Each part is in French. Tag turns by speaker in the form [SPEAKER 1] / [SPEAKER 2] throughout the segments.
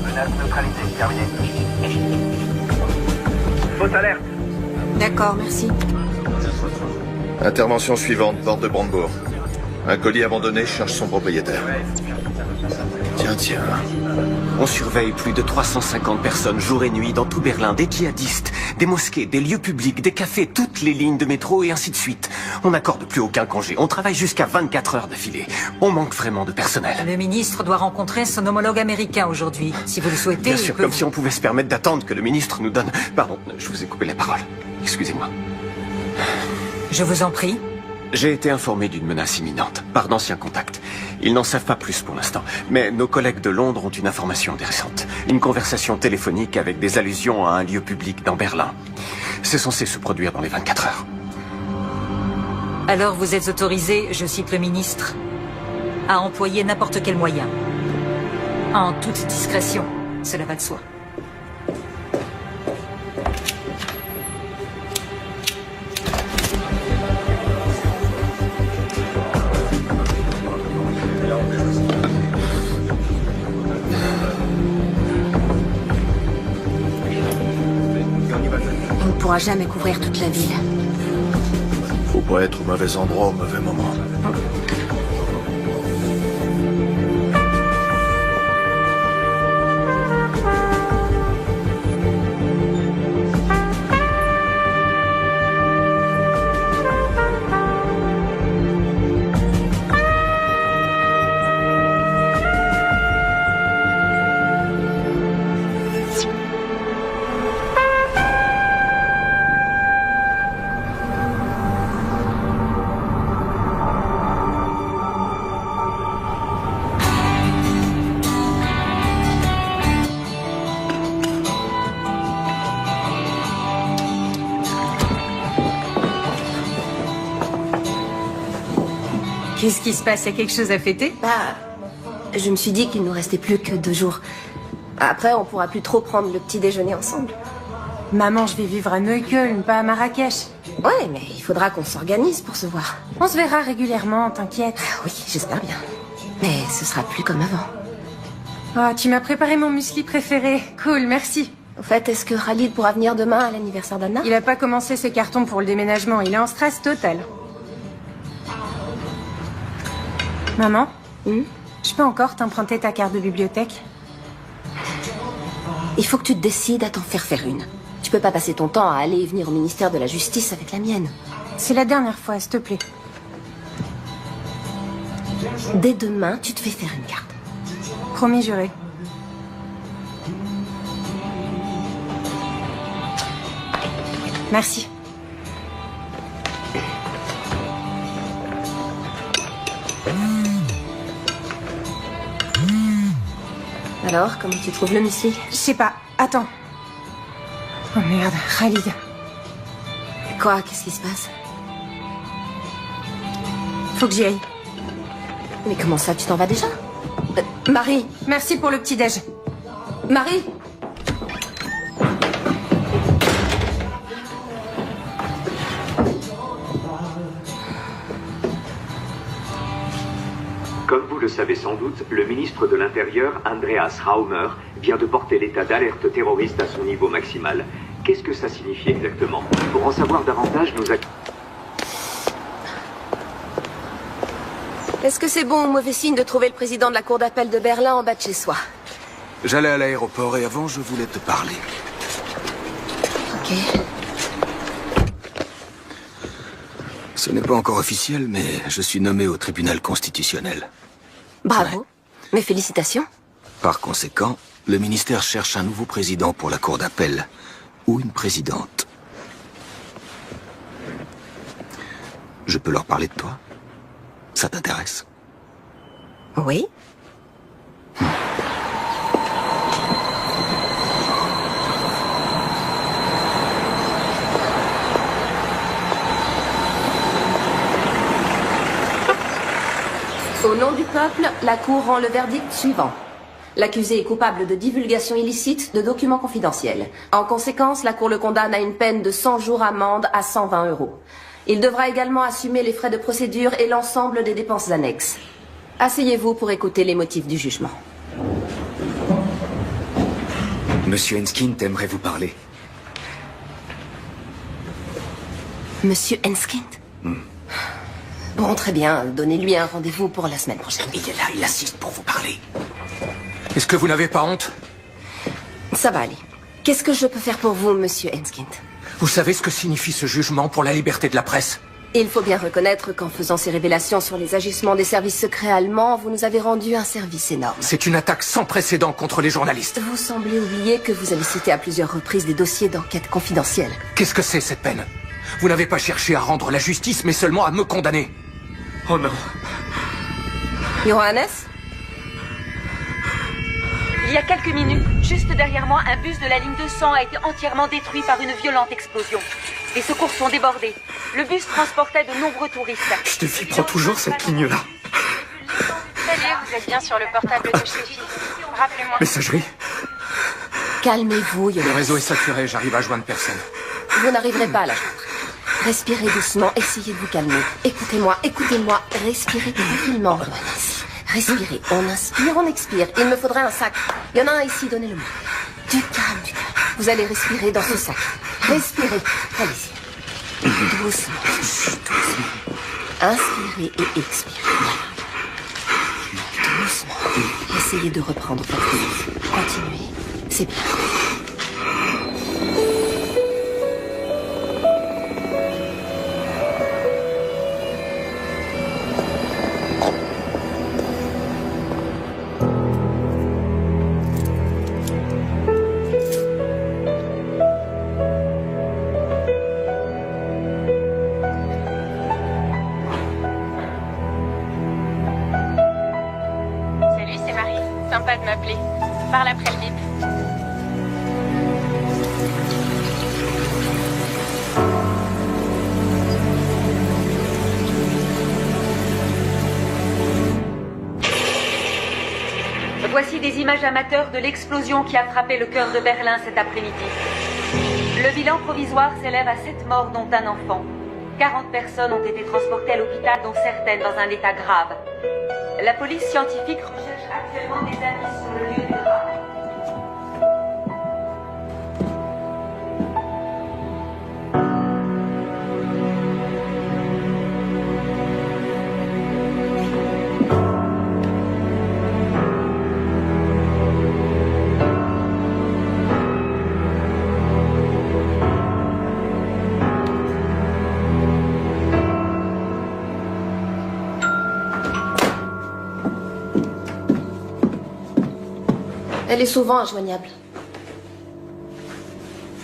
[SPEAKER 1] Menace neutralisée, terminé. Fausse alerte.
[SPEAKER 2] D'accord, merci.
[SPEAKER 3] Intervention suivante, porte de Brandebourg. Un colis abandonné cherche son propriétaire. Tiens.
[SPEAKER 4] On surveille plus de 350 personnes jour et nuit dans tout Berlin, des djihadistes, des mosquées, des lieux publics, des cafés, toutes les lignes de métro et ainsi de suite. On n'accorde plus aucun congé, on travaille jusqu'à 24 heures d'affilée. On manque vraiment de personnel.
[SPEAKER 2] Le ministre doit rencontrer son homologue américain aujourd'hui. Si vous le souhaitez,
[SPEAKER 4] Bien sûr, comme si on pouvait se permettre d'attendre que le ministre nous donne... Pardon, je vous ai coupé la parole. Excusez-moi.
[SPEAKER 2] Je vous en prie.
[SPEAKER 4] J'ai été informé d'une menace imminente, par d'anciens contacts. Ils n'en savent pas plus pour l'instant, mais nos collègues de Londres ont une information intéressante. Une conversation téléphonique avec des allusions à un lieu public dans Berlin. C'est censé se produire dans les 24 heures.
[SPEAKER 2] Alors vous êtes autorisé, je cite le ministre, à employer n'importe quel moyen. En toute discrétion, cela va de soi.
[SPEAKER 5] On ne pourra jamais couvrir toute la ville.
[SPEAKER 3] Faut pas être au mauvais endroit au mauvais moment.
[SPEAKER 2] Qu'est-ce qui se passe? Il y a quelque chose à fêter?
[SPEAKER 5] Je me suis dit qu'il nous restait plus que 2 jours. Après, on pourra plus trop prendre le petit déjeuner ensemble.
[SPEAKER 6] Maman, je vais vivre à Neukölln, pas à Marrakech.
[SPEAKER 5] Ouais, mais il faudra qu'on s'organise pour se voir.
[SPEAKER 6] On se verra régulièrement, t'inquiète.
[SPEAKER 5] Oui, j'espère bien. Mais ce sera plus comme avant.
[SPEAKER 6] Oh, tu m'as préparé mon muesli préféré. Cool, merci.
[SPEAKER 5] Au fait, est-ce que Khalid pourra venir demain à l'anniversaire d'Anna?
[SPEAKER 6] Il a pas commencé ses cartons pour le déménagement, il est en stress total. Maman, je peux encore t'emprunter ta carte de bibliothèque?
[SPEAKER 5] Il faut que tu te décides à t'en faire une. Tu peux pas passer ton temps à aller et venir au ministère de la Justice avec la mienne.
[SPEAKER 6] C'est la dernière fois, s'il te plaît.
[SPEAKER 5] Dès demain, tu te fais faire une carte.
[SPEAKER 6] Promis juré. Merci.
[SPEAKER 5] Alors, comment tu trouves le muesli?
[SPEAKER 6] Je sais pas. Attends. Oh merde, Khalid.
[SPEAKER 5] Quoi? Qu'est-ce qui se passe?
[SPEAKER 6] Faut que j'y aille.
[SPEAKER 5] Mais comment ça, tu t'en vas déjà? Marie!
[SPEAKER 6] Merci pour le petit-déj.
[SPEAKER 5] Marie!
[SPEAKER 7] Comme vous le savez sans doute, le ministre de l'Intérieur, Andreas Raumer, vient de porter l'état d'alerte terroriste à son niveau maximal. Qu'est-ce que ça signifie exactement? Pour en savoir davantage, nous
[SPEAKER 5] Est-ce que c'est bon ou mauvais signe de trouver le président de la cour d'appel de Berlin en bas de chez soi?
[SPEAKER 8] J'allais à l'aéroport et avant, je voulais te parler.
[SPEAKER 5] Ok.
[SPEAKER 8] Ce n'est pas encore officiel, mais je suis nommé au tribunal constitutionnel.
[SPEAKER 5] Bravo.
[SPEAKER 8] Ouais.
[SPEAKER 5] Mes félicitations.
[SPEAKER 8] Par conséquent, le ministère cherche un nouveau président pour la cour d'appel. Ou une présidente. Je peux leur parler de toi? Ça t'intéresse?
[SPEAKER 5] Oui. Au nom du peuple, la Cour rend le verdict suivant. L'accusé est coupable de divulgation illicite de documents confidentiels. En conséquence, la Cour le condamne à une peine de 100 jours amende à 120 €. Il devra également assumer les frais de procédure et l'ensemble des dépenses annexes. Asseyez-vous pour écouter les motifs du jugement.
[SPEAKER 8] Monsieur Enskint aimerait vous parler.
[SPEAKER 5] Monsieur Enskint? Bon, très bien. Donnez-lui un rendez-vous pour la semaine prochaine.
[SPEAKER 8] Il est là, il assiste pour vous parler.
[SPEAKER 9] Est-ce que vous n'avez pas honte?
[SPEAKER 5] Ça va aller. Qu'est-ce que je peux faire pour vous, monsieur Enskint?
[SPEAKER 9] Vous savez ce que signifie ce jugement pour la liberté de la presse?
[SPEAKER 5] Il faut bien reconnaître qu'en faisant ces révélations sur les agissements des services secrets allemands, vous nous avez rendu un service énorme.
[SPEAKER 9] C'est une attaque sans précédent contre les journalistes.
[SPEAKER 5] Vous semblez oublier que vous avez cité à plusieurs reprises des dossiers d'enquête confidentielle.
[SPEAKER 9] Qu'est-ce que c'est, cette peine? Vous n'avez pas cherché à rendre la justice, mais seulement à me condamner. Oh non.
[SPEAKER 5] Johannes?
[SPEAKER 2] Il y a quelques minutes, juste derrière moi, un bus de la ligne 200 a été entièrement détruit par une violente explosion. Les secours sont débordés. Le bus transportait de nombreux touristes.
[SPEAKER 9] Je te prends toujours cette ligne-là.
[SPEAKER 6] Salut, vous êtes bien sur le portable de Chéfi. Rappelez-moi.
[SPEAKER 9] Messagerie.
[SPEAKER 5] Calmez-vous,
[SPEAKER 9] Le
[SPEAKER 5] Johannes.
[SPEAKER 9] réseau est saturé, j'arrive à joindre personne.
[SPEAKER 5] Vous n'arriverez pas à la joindre. Respirez doucement, essayez de vous calmer. Écoutez-moi, écoutez-moi. Respirez tranquillement, Johannes. Respirez. On inspire, on expire. Il me faudrait un sac. Il y en a un ici, donnez-le-moi. Du calme, du calme. Vous allez respirer dans ce sac. Respirez. Allez-y. Doucement. Doucement. Inspirez et expirez. Voilà. Doucement. Essayez de reprendre votre vie. Continuez. C'est bien.
[SPEAKER 6] Salut, c'est Marie. Sympa de m'appeler. Parle après le bip.
[SPEAKER 2] Voici des images amateurs de l'explosion qui a frappé le cœur de Berlin cet après-midi. Le bilan provisoire s'élève à 7 morts, dont un enfant. 40 personnes ont été transportées à l'hôpital, dont certaines dans un état grave. La police scientifique recherche actuellement des indices sur le lieu du drame.
[SPEAKER 5] Elle est souvent injoignable.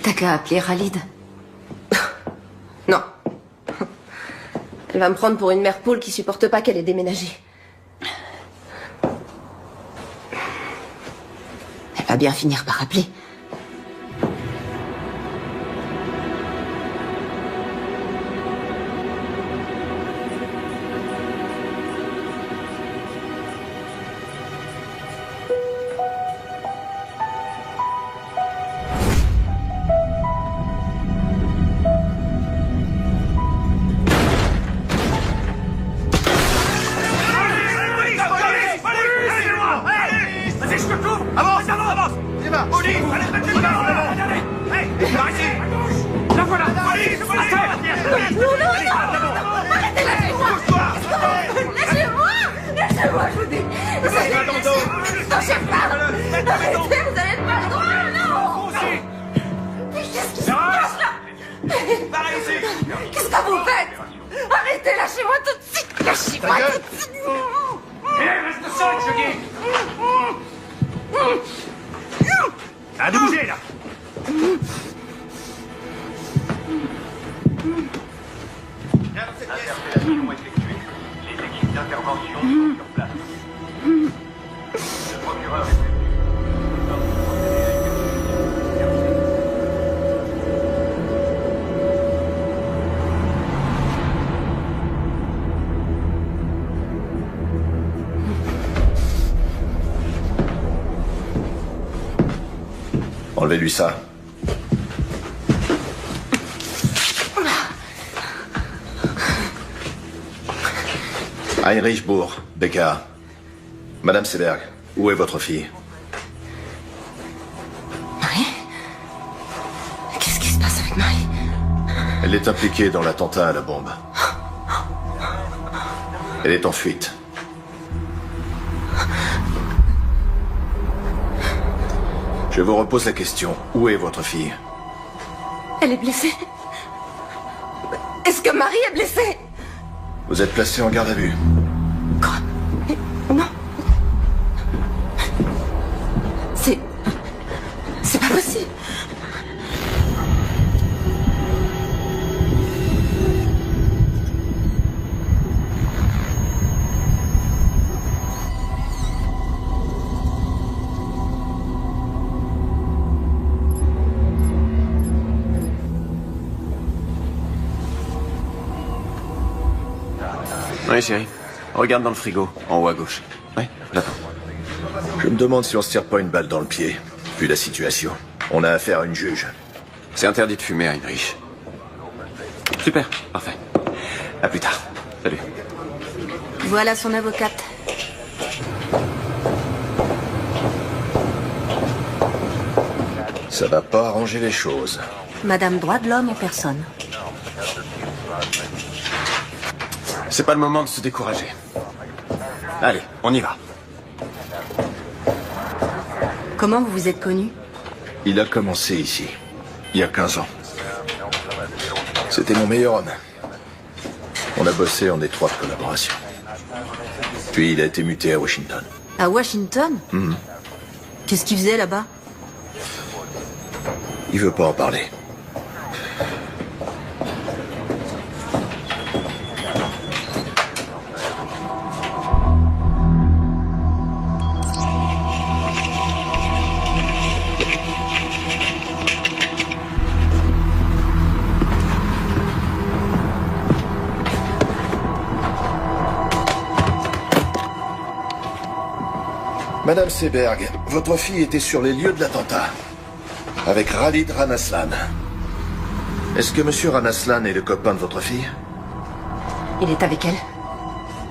[SPEAKER 5] T'as qu'à appeler Khalid. Non. Elle va me prendre pour une mère poule qui supporte pas qu'elle ait déménagé. Elle va bien finir par appeler. Qu'est-ce que vous faites? Arrêtez, lâchez-moi tout de suite! Lâchez-moi tout de suite!
[SPEAKER 1] À de bouger, là.
[SPEAKER 7] Interpellation effectuée. Les équipes d'intervention sont sur place. Le procureur est
[SPEAKER 3] Enlevez-lui ça. Heinrich Bourg, BKA. Madame Seberg, où est votre fille?
[SPEAKER 5] Marie? Qu'est-ce qui se passe avec Marie?
[SPEAKER 3] Elle est impliquée dans l'attentat à la bombe. Elle est en fuite. Je vous repose la question. Où est votre fille?
[SPEAKER 5] Elle est blessée. Est-ce que Marie est blessée?
[SPEAKER 3] Vous êtes placé en garde à vue.
[SPEAKER 5] Quoi? Non. C'est pas possible.
[SPEAKER 4] Oui, chérie. Regarde dans le frigo, en haut à gauche. Oui, j'attends.
[SPEAKER 3] Je me demande si on se tire pas une balle dans le pied, vu la situation. On a affaire à une juge.
[SPEAKER 4] C'est interdit de fumer, Heinrich. Super, parfait. À plus tard. Salut.
[SPEAKER 6] Voilà son avocate.
[SPEAKER 3] Ça va pas arranger les choses.
[SPEAKER 6] Madame droit de l'homme en personne.
[SPEAKER 4] C'est pas le moment de se décourager. Allez, on y va.
[SPEAKER 6] Comment vous vous êtes connus?
[SPEAKER 3] Il a commencé ici, il y a 15 ans. C'était mon meilleur homme. On a bossé en étroite collaboration. Puis il a été muté à Washington.
[SPEAKER 6] À Washington? Qu'est-ce qu'il faisait là-bas?
[SPEAKER 3] Il veut pas en parler. Madame Seberg, votre fille était sur les lieux de l'attentat, avec Khalid Ranaslan. Est-ce que Monsieur Ranaslan est le copain de votre fille?
[SPEAKER 5] Il est avec elle?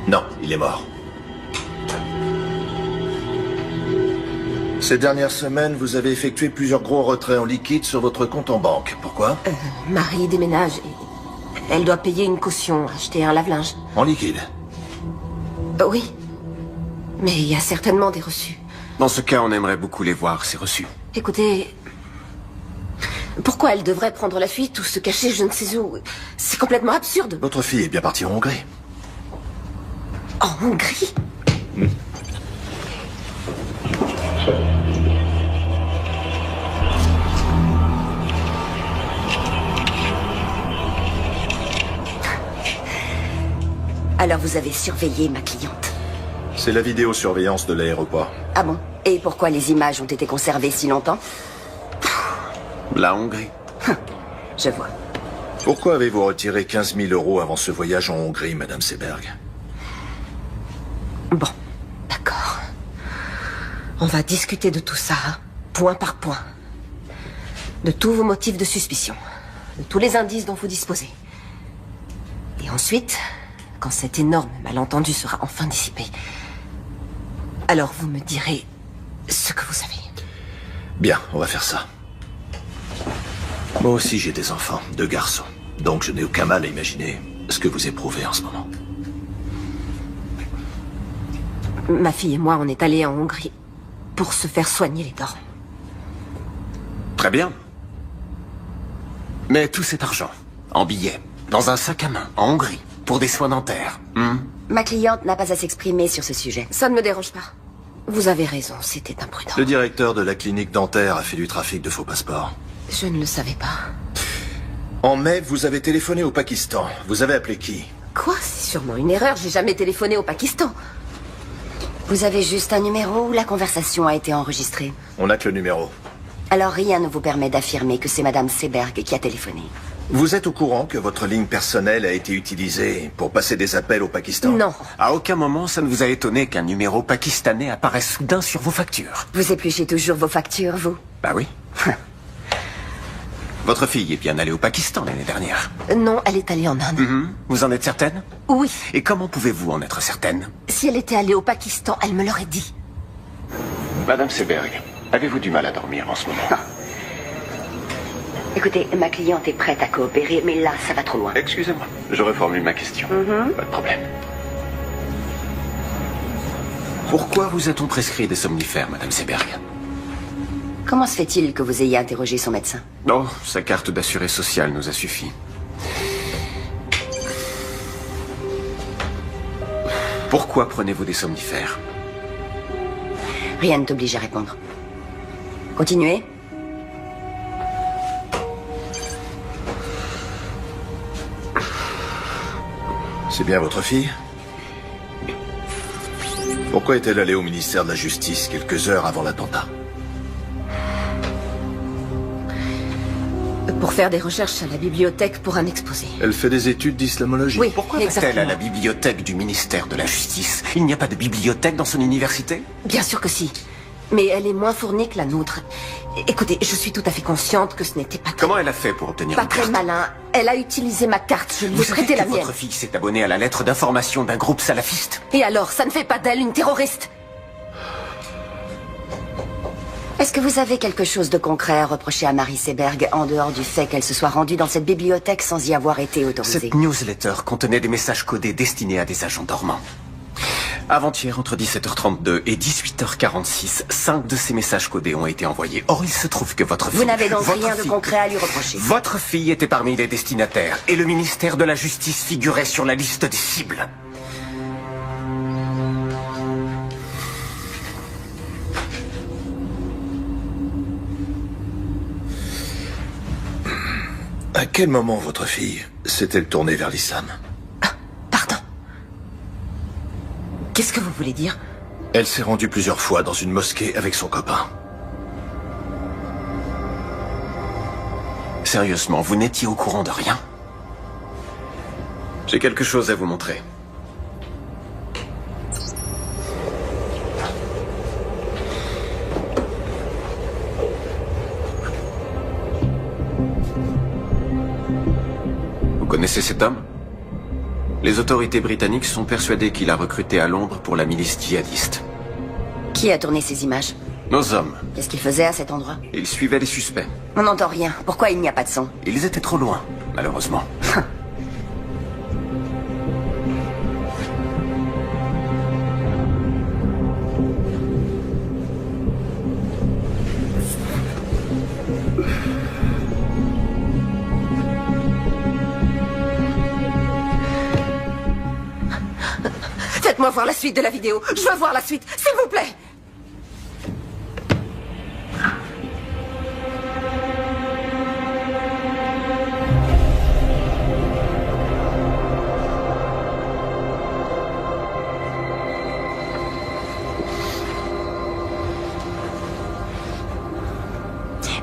[SPEAKER 3] Non, il est mort. Ces dernières semaines, vous avez effectué plusieurs gros retraits en liquide sur votre compte en banque. Pourquoi?
[SPEAKER 5] Marie déménage et elle doit payer une caution, acheter un lave-linge.
[SPEAKER 3] En liquide?
[SPEAKER 5] Oui. Mais il y a certainement des reçus.
[SPEAKER 4] Dans ce cas, on aimerait beaucoup les voir, ces reçus.
[SPEAKER 5] Écoutez... Pourquoi elle devrait prendre la fuite ou se cacher je ne sais où? C'est complètement absurde.
[SPEAKER 3] Votre fille est bien partie en Hongrie.
[SPEAKER 5] En Hongrie? Alors vous avez surveillé ma cliente?
[SPEAKER 3] C'est la vidéosurveillance de l'aéroport.
[SPEAKER 5] Ah bon? Et pourquoi les images ont été conservées si longtemps?
[SPEAKER 4] La Hongrie.
[SPEAKER 5] Je vois.
[SPEAKER 3] Pourquoi avez-vous retiré 15 000 € avant ce voyage en Hongrie, Madame Seberg?
[SPEAKER 5] Bon, d'accord. On va discuter de tout ça, point par point. De tous vos motifs de suspicion. De tous les indices dont vous disposez. Et ensuite, quand cet énorme malentendu sera enfin dissipé, alors vous me direz ce que vous savez.
[SPEAKER 3] Bien, on va faire ça. Moi aussi j'ai des enfants, 2 garçons. Donc je n'ai aucun mal à imaginer ce que vous éprouvez en ce moment.
[SPEAKER 5] Ma fille et moi, on est allés en Hongrie pour se faire soigner les dents.
[SPEAKER 4] Très bien. Mais tout cet argent, en billets, dans un sac à main, en Hongrie, pour des soins dentaires.
[SPEAKER 5] Ma cliente n'a pas à s'exprimer sur ce sujet. Ça ne me dérange pas. Vous avez raison, c'était imprudent.
[SPEAKER 3] Le directeur de la clinique dentaire a fait du trafic de faux passeports.
[SPEAKER 5] Je ne le savais pas.
[SPEAKER 3] En mai, vous avez téléphoné au Pakistan. Vous avez appelé qui?
[SPEAKER 5] Quoi? C'est sûrement une erreur, j'ai jamais téléphoné au Pakistan.
[SPEAKER 10] Vous avez juste un numéro ou la conversation a été enregistrée?
[SPEAKER 3] On n'a que le numéro.
[SPEAKER 10] Alors rien ne vous permet d'affirmer que c'est Madame Seberg qui a téléphoné.
[SPEAKER 3] Vous êtes au courant que votre ligne personnelle a été utilisée pour passer des appels au Pakistan?
[SPEAKER 5] Non.
[SPEAKER 4] À aucun moment, ça ne vous a étonné qu'un numéro pakistanais apparaisse soudain sur vos factures?
[SPEAKER 10] Vous épluchez toujours vos factures, vous?
[SPEAKER 4] Bah oui. Votre fille est bien allée au Pakistan l'année dernière.
[SPEAKER 5] Non, elle est allée en Inde.
[SPEAKER 4] Vous en êtes certaine?
[SPEAKER 5] Oui.
[SPEAKER 4] Et comment pouvez-vous en être certaine?
[SPEAKER 5] Si elle était allée au Pakistan, elle me l'aurait dit.
[SPEAKER 4] Madame Seberg, avez-vous du mal à dormir en ce moment?
[SPEAKER 10] Écoutez, ma cliente est prête à coopérer, mais là, ça va trop loin.
[SPEAKER 4] Excusez-moi, je reformule ma question. Pas de problème. Pourquoi vous a-t-on prescrit des somnifères, Madame Seberg?
[SPEAKER 10] Comment se fait-il que vous ayez interrogé son médecin?
[SPEAKER 4] Oh, sa carte d'assuré social nous a suffi. Pourquoi prenez-vous des somnifères?
[SPEAKER 10] Rien ne t'oblige à répondre. Continuez.
[SPEAKER 3] C'est bien votre fille? Pourquoi est-elle allée au ministère de la Justice quelques heures avant l'attentat?
[SPEAKER 5] Pour faire des recherches à la bibliothèque pour un exposé.
[SPEAKER 3] Elle fait des études d'islamologie.
[SPEAKER 5] Oui,
[SPEAKER 4] Pourquoi
[SPEAKER 5] exactement.
[SPEAKER 4] va-t-elle à la bibliothèque du ministère de la Justice? Il n'y a pas de bibliothèque dans son université?
[SPEAKER 5] Bien sûr que si. Mais elle est moins fournie que la nôtre. Écoutez, je suis tout à fait consciente que ce n'était pas
[SPEAKER 4] Comment elle a fait pour obtenir
[SPEAKER 5] pas
[SPEAKER 4] une
[SPEAKER 5] très
[SPEAKER 4] carte?
[SPEAKER 5] malin. Elle a utilisé ma carte, je lui ai
[SPEAKER 4] Vous savez
[SPEAKER 5] prêté
[SPEAKER 4] que
[SPEAKER 5] la mienne.
[SPEAKER 4] votre fille s'est abonnée à la lettre d'information d'un groupe salafiste?
[SPEAKER 5] Et alors, ça ne fait pas d'elle une terroriste?
[SPEAKER 10] Est-ce que vous avez quelque chose de concret à reprocher à Marie Seberg, en dehors du fait qu'elle se soit rendue dans cette bibliothèque sans y avoir été autorisée?
[SPEAKER 4] Cette newsletter contenait des messages codés destinés à des agents dormants. Avant-hier, entre 17h32 et 18h46, 5 de ces messages codés ont été envoyés. Or, il se trouve que votre fille...
[SPEAKER 10] Vous n'avez donc
[SPEAKER 4] votre
[SPEAKER 10] rien de
[SPEAKER 4] fille-
[SPEAKER 10] concret à lui reprocher?
[SPEAKER 4] Votre fille était parmi les destinataires, et le ministère de la Justice figurait sur la liste des cibles.
[SPEAKER 3] À quel moment votre fille s'est-elle tournée vers l'islam?
[SPEAKER 5] Pardon. Qu'est-ce que vous voulez dire?
[SPEAKER 3] Elle s'est rendue plusieurs fois dans une mosquée avec son copain.
[SPEAKER 4] Sérieusement, vous n'étiez au courant de rien? J'ai quelque chose à vous montrer. Vous connaissez cet homme? Les autorités britanniques sont persuadées qu'il a recruté à Londres pour la milice djihadiste.
[SPEAKER 10] Qui a tourné ces images?
[SPEAKER 4] Nos hommes.
[SPEAKER 10] Qu'est-ce qu'ils faisaient à cet endroit?
[SPEAKER 4] Ils suivaient les suspects.
[SPEAKER 10] On n'entend rien. Pourquoi il n'y a pas de son?
[SPEAKER 4] Ils étaient trop loin, malheureusement.
[SPEAKER 5] Faites-moi voir la suite de la vidéo. Je veux voir la suite, s'il vous plaît.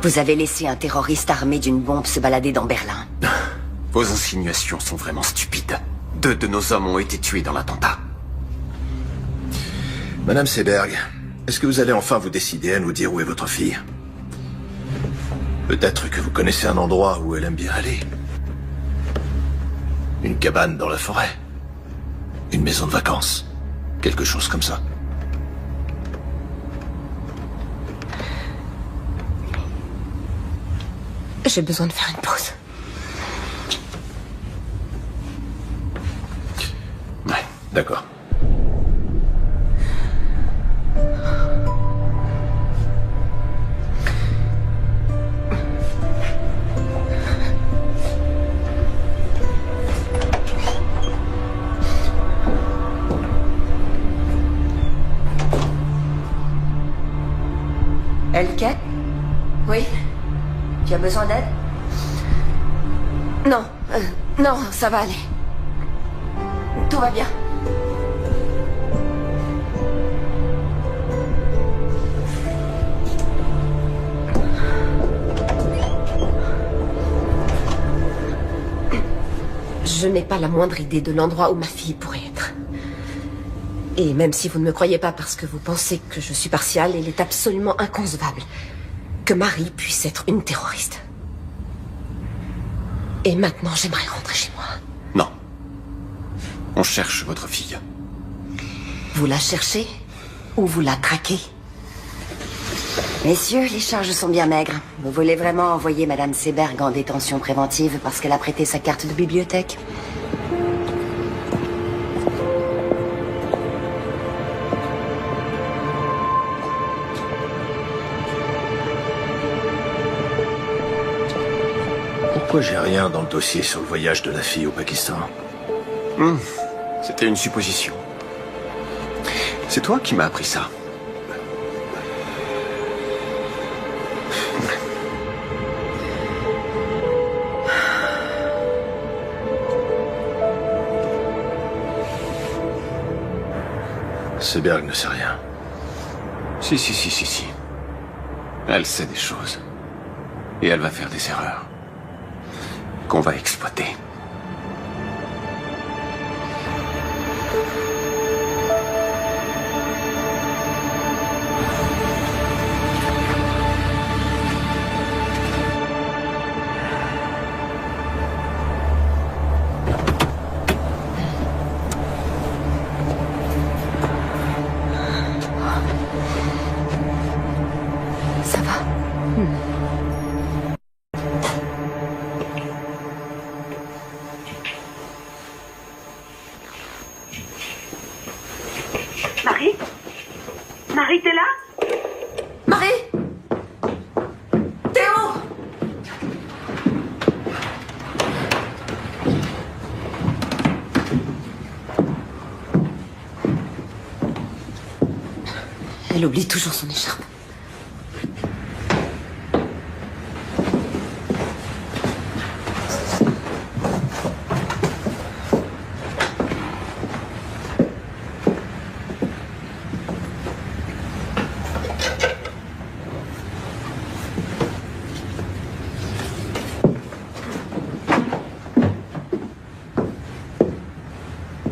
[SPEAKER 10] Vous avez laissé un terroriste armé d'une bombe se balader dans Berlin.
[SPEAKER 4] Vos insinuations sont vraiment stupides. 2 de nos hommes ont été tués dans l'attentat.
[SPEAKER 3] Madame Seberg, est-ce que vous allez enfin vous décider à nous dire où est votre fille? Peut-être que vous connaissez un endroit où elle aime bien aller. Une cabane dans la forêt. Une maison de vacances. Quelque chose comme ça.
[SPEAKER 5] J'ai besoin de faire une pause.
[SPEAKER 3] Ouais, d'accord.
[SPEAKER 10] Elke? Oui? Tu as besoin d'aide?
[SPEAKER 5] Non, non, ça va aller. Tout va bien. Je n'ai pas la moindre idée de l'endroit où ma fille pourrait être. Et même si vous ne me croyez pas parce que vous pensez que je suis partiale, il est absolument inconcevable que Marie puisse être une terroriste. Et maintenant, j'aimerais rentrer chez moi.
[SPEAKER 4] Non. On cherche votre fille.
[SPEAKER 10] Vous la cherchez ou vous la traquez? Messieurs, les charges sont bien maigres. Vous voulez vraiment envoyer Madame Seberg en détention préventive parce qu'elle a prêté sa carte de bibliothèque?
[SPEAKER 3] Pourquoi j'ai rien dans le dossier sur le voyage de la fille au Pakistan?
[SPEAKER 4] C'était une supposition. C'est toi qui m'as appris ça.
[SPEAKER 3] Seberg ne sait rien.
[SPEAKER 4] Si. Elle sait des choses. Et elle va faire des erreurs. Qu'on va exploiter.
[SPEAKER 10] Ça va?
[SPEAKER 2] Marie? Marie, t'es là?
[SPEAKER 5] Marie! Théo!
[SPEAKER 10] Elle oublie toujours son écharpe.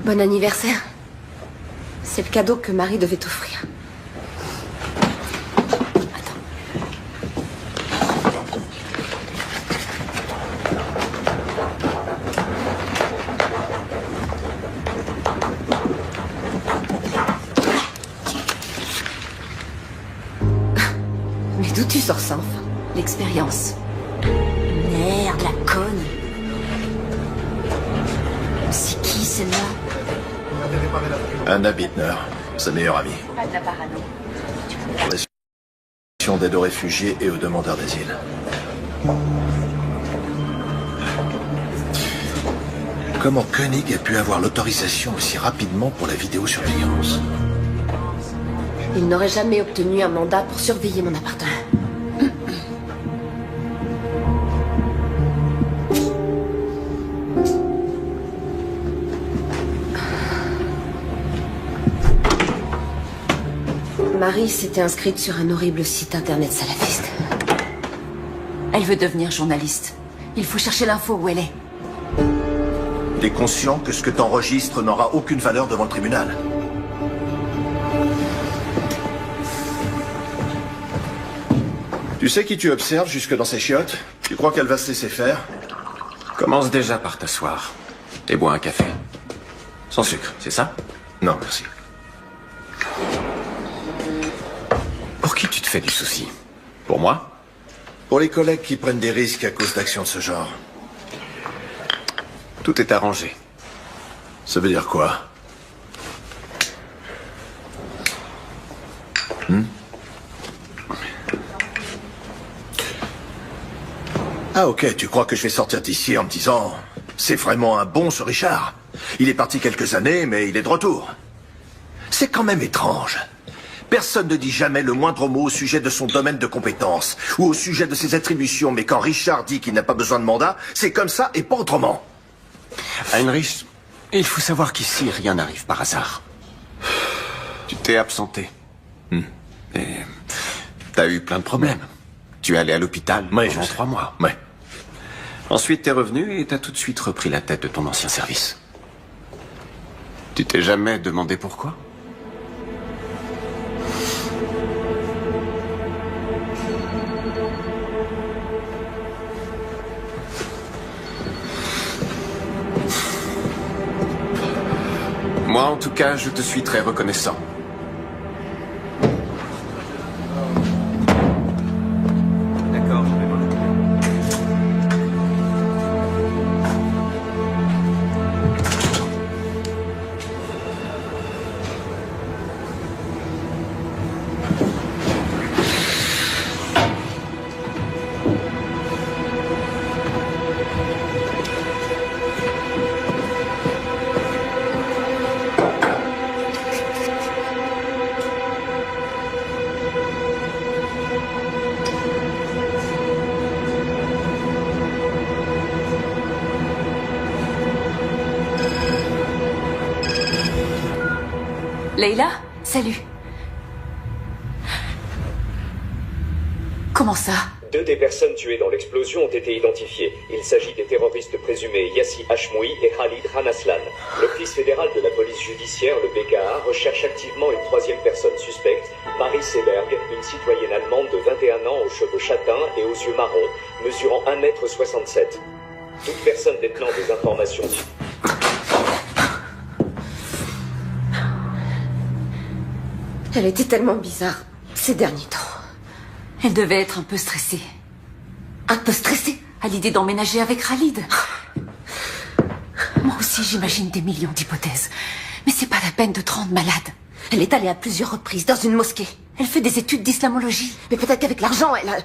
[SPEAKER 10] Bon anniversaire. C'est le cadeau que Marie devait t'offrir. Attends. Mais d'où tu sors ça, enfin? L'expérience. Merde, la conne. C'est qui, celle-là?
[SPEAKER 3] Anna Bittner, sa meilleure amie.
[SPEAKER 2] Pas de la parano.
[SPEAKER 3] Fondation d'aide aux réfugiés et aux demandeurs d'asile. Comment Koenig a pu avoir l'autorisation aussi rapidement pour la vidéosurveillance?
[SPEAKER 5] Il n'aurait jamais obtenu un mandat pour surveiller mon appartement. Marie s'était inscrite sur un horrible site internet salafiste. Elle veut devenir journaliste. Il faut chercher l'info où elle est.
[SPEAKER 3] T'es conscient que ce que t'enregistres n'aura aucune valeur devant le tribunal? Tu sais qui tu observes jusque dans ses chiottes? Tu crois qu'elle va se laisser faire?
[SPEAKER 4] Commence déjà par t'asseoir. Et bois un café. Sans sucre, c'est ça?
[SPEAKER 3] Non, merci.
[SPEAKER 4] Pour qui tu te fais du souci? Pour moi?
[SPEAKER 3] Pour les collègues qui prennent des risques à cause d'actions de ce genre.
[SPEAKER 4] Tout est arrangé.
[SPEAKER 3] Ça veut dire quoi? Ah ok, tu crois que je vais sortir d'ici en me disant « C'est vraiment un bon ce Richard. Il est parti quelques années, mais il est de retour. » C'est quand même étrange. Personne ne dit jamais le moindre mot au sujet de son domaine de compétence ou au sujet de ses attributions, mais quand Richard dit qu'il n'a pas besoin de mandat, c'est comme ça et pas autrement.
[SPEAKER 4] Heinrich, il faut savoir qu'ici, rien n'arrive par hasard. Tu t'es absenté. Et t'as eu plein de problèmes. Tu es allé à l'hôpital pendant 3 mois.
[SPEAKER 3] Ouais.
[SPEAKER 4] Ensuite, t'es revenu et t'as tout de suite repris la tête de ton ancien service. Tu t'es jamais demandé pourquoi? Moi, en tout cas, je te suis très reconnaissant.
[SPEAKER 1] D'accord, je vais m'en occuper.
[SPEAKER 2] Leila, salut. Comment ça?
[SPEAKER 7] 2 des personnes tuées dans l'explosion ont été identifiées. Il s'agit des terroristes présumés Yassi Hashmoui et Khalid Ranaslan. L'Office fédéral de la police judiciaire, le BKA, recherche activement une 3e personne suspecte, Marie Seberg, une citoyenne allemande de 21 ans aux cheveux châtains et aux yeux marrons, mesurant 1,67 m. Toute personne détenant des informations...
[SPEAKER 5] Elle était tellement bizarre ces derniers temps.
[SPEAKER 2] Elle devait être un peu stressée.
[SPEAKER 5] Un peu stressée
[SPEAKER 2] À l'idée d'emménager avec Khalid. Moi aussi, j'imagine des millions d'hypothèses. Mais c'est pas la peine de te rendre malade.
[SPEAKER 5] Elle est allée à plusieurs reprises dans une mosquée.
[SPEAKER 2] Elle fait des études d'islamologie.
[SPEAKER 5] Mais peut-être qu'avec l'argent, elle a...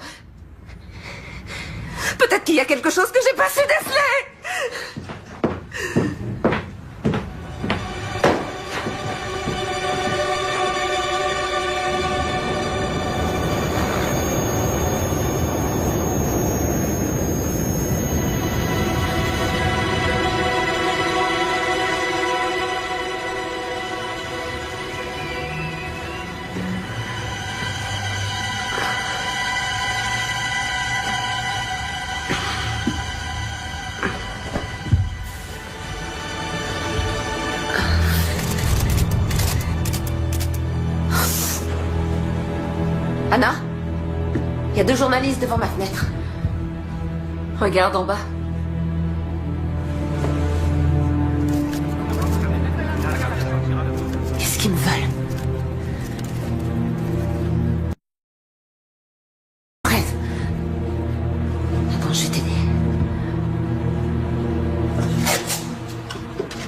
[SPEAKER 5] Peut-être qu'il y a quelque chose que j'ai pas su déceler. Anna, il y a 2 journalistes devant ma fenêtre.
[SPEAKER 2] Regarde en bas. Qu'est-ce qu'ils me veulent?
[SPEAKER 5] Arrête. Attends, je vais t'aider.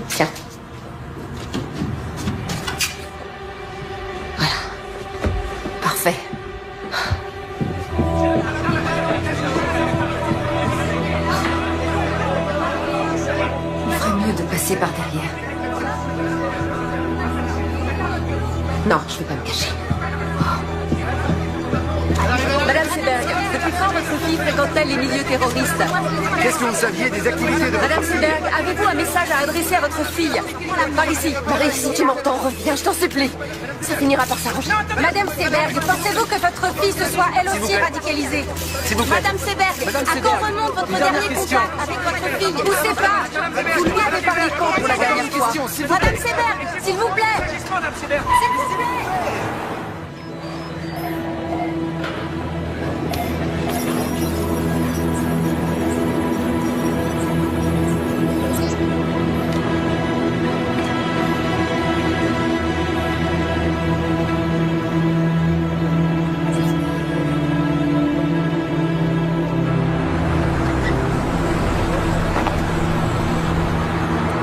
[SPEAKER 5] Tiens. Voilà. Parfait.
[SPEAKER 2] Passer par derrière.
[SPEAKER 5] Non, je ne vais pas me cacher.
[SPEAKER 2] Madame Seberg, depuis quand votre fille fréquente-t-elle les milieux terroristes?
[SPEAKER 1] Qu'est-ce que vous saviez des activités de
[SPEAKER 2] Madame
[SPEAKER 1] votre fille?
[SPEAKER 2] Seberg, avez-vous un message à adresser à votre fille? Par ici.
[SPEAKER 5] Marie, si tu m'entends, reviens, je t'en supplie. Ça finira par s'arranger.
[SPEAKER 2] Madame Seberg, pensez-vous que votre fille se soit elle aussi radicalisée? Madame Seberg, à quand remonte votre dernier contact avec votre fille? Ou c'est pas? Vous lui avez parlé quand pour la dernière fois? Madame Seberg, s'il vous plaît. S'il vous plaît.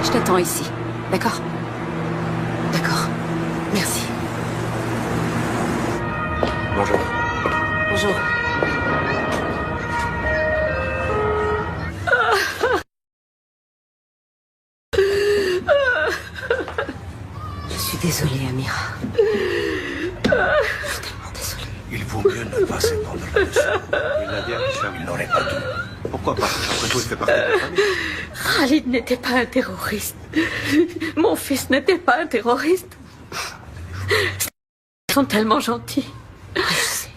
[SPEAKER 2] Je t'attends ici, d'accord?
[SPEAKER 5] D'accord. Merci.
[SPEAKER 3] Bonjour.
[SPEAKER 2] Bonjour.
[SPEAKER 5] Je suis désolée, Amira. Je suis tellement désolée.
[SPEAKER 8] Il vaut mieux ne pas s'épandre là-dessus. Il l'a bien, il n'aurait pas dû. Pourquoi pas? Après tout, il fait partie de la famille.
[SPEAKER 11] Khalid n'était pas un terroriste. Mon fils n'était pas un terroriste. Ils sont tellement gentils.
[SPEAKER 5] Oui, je sais.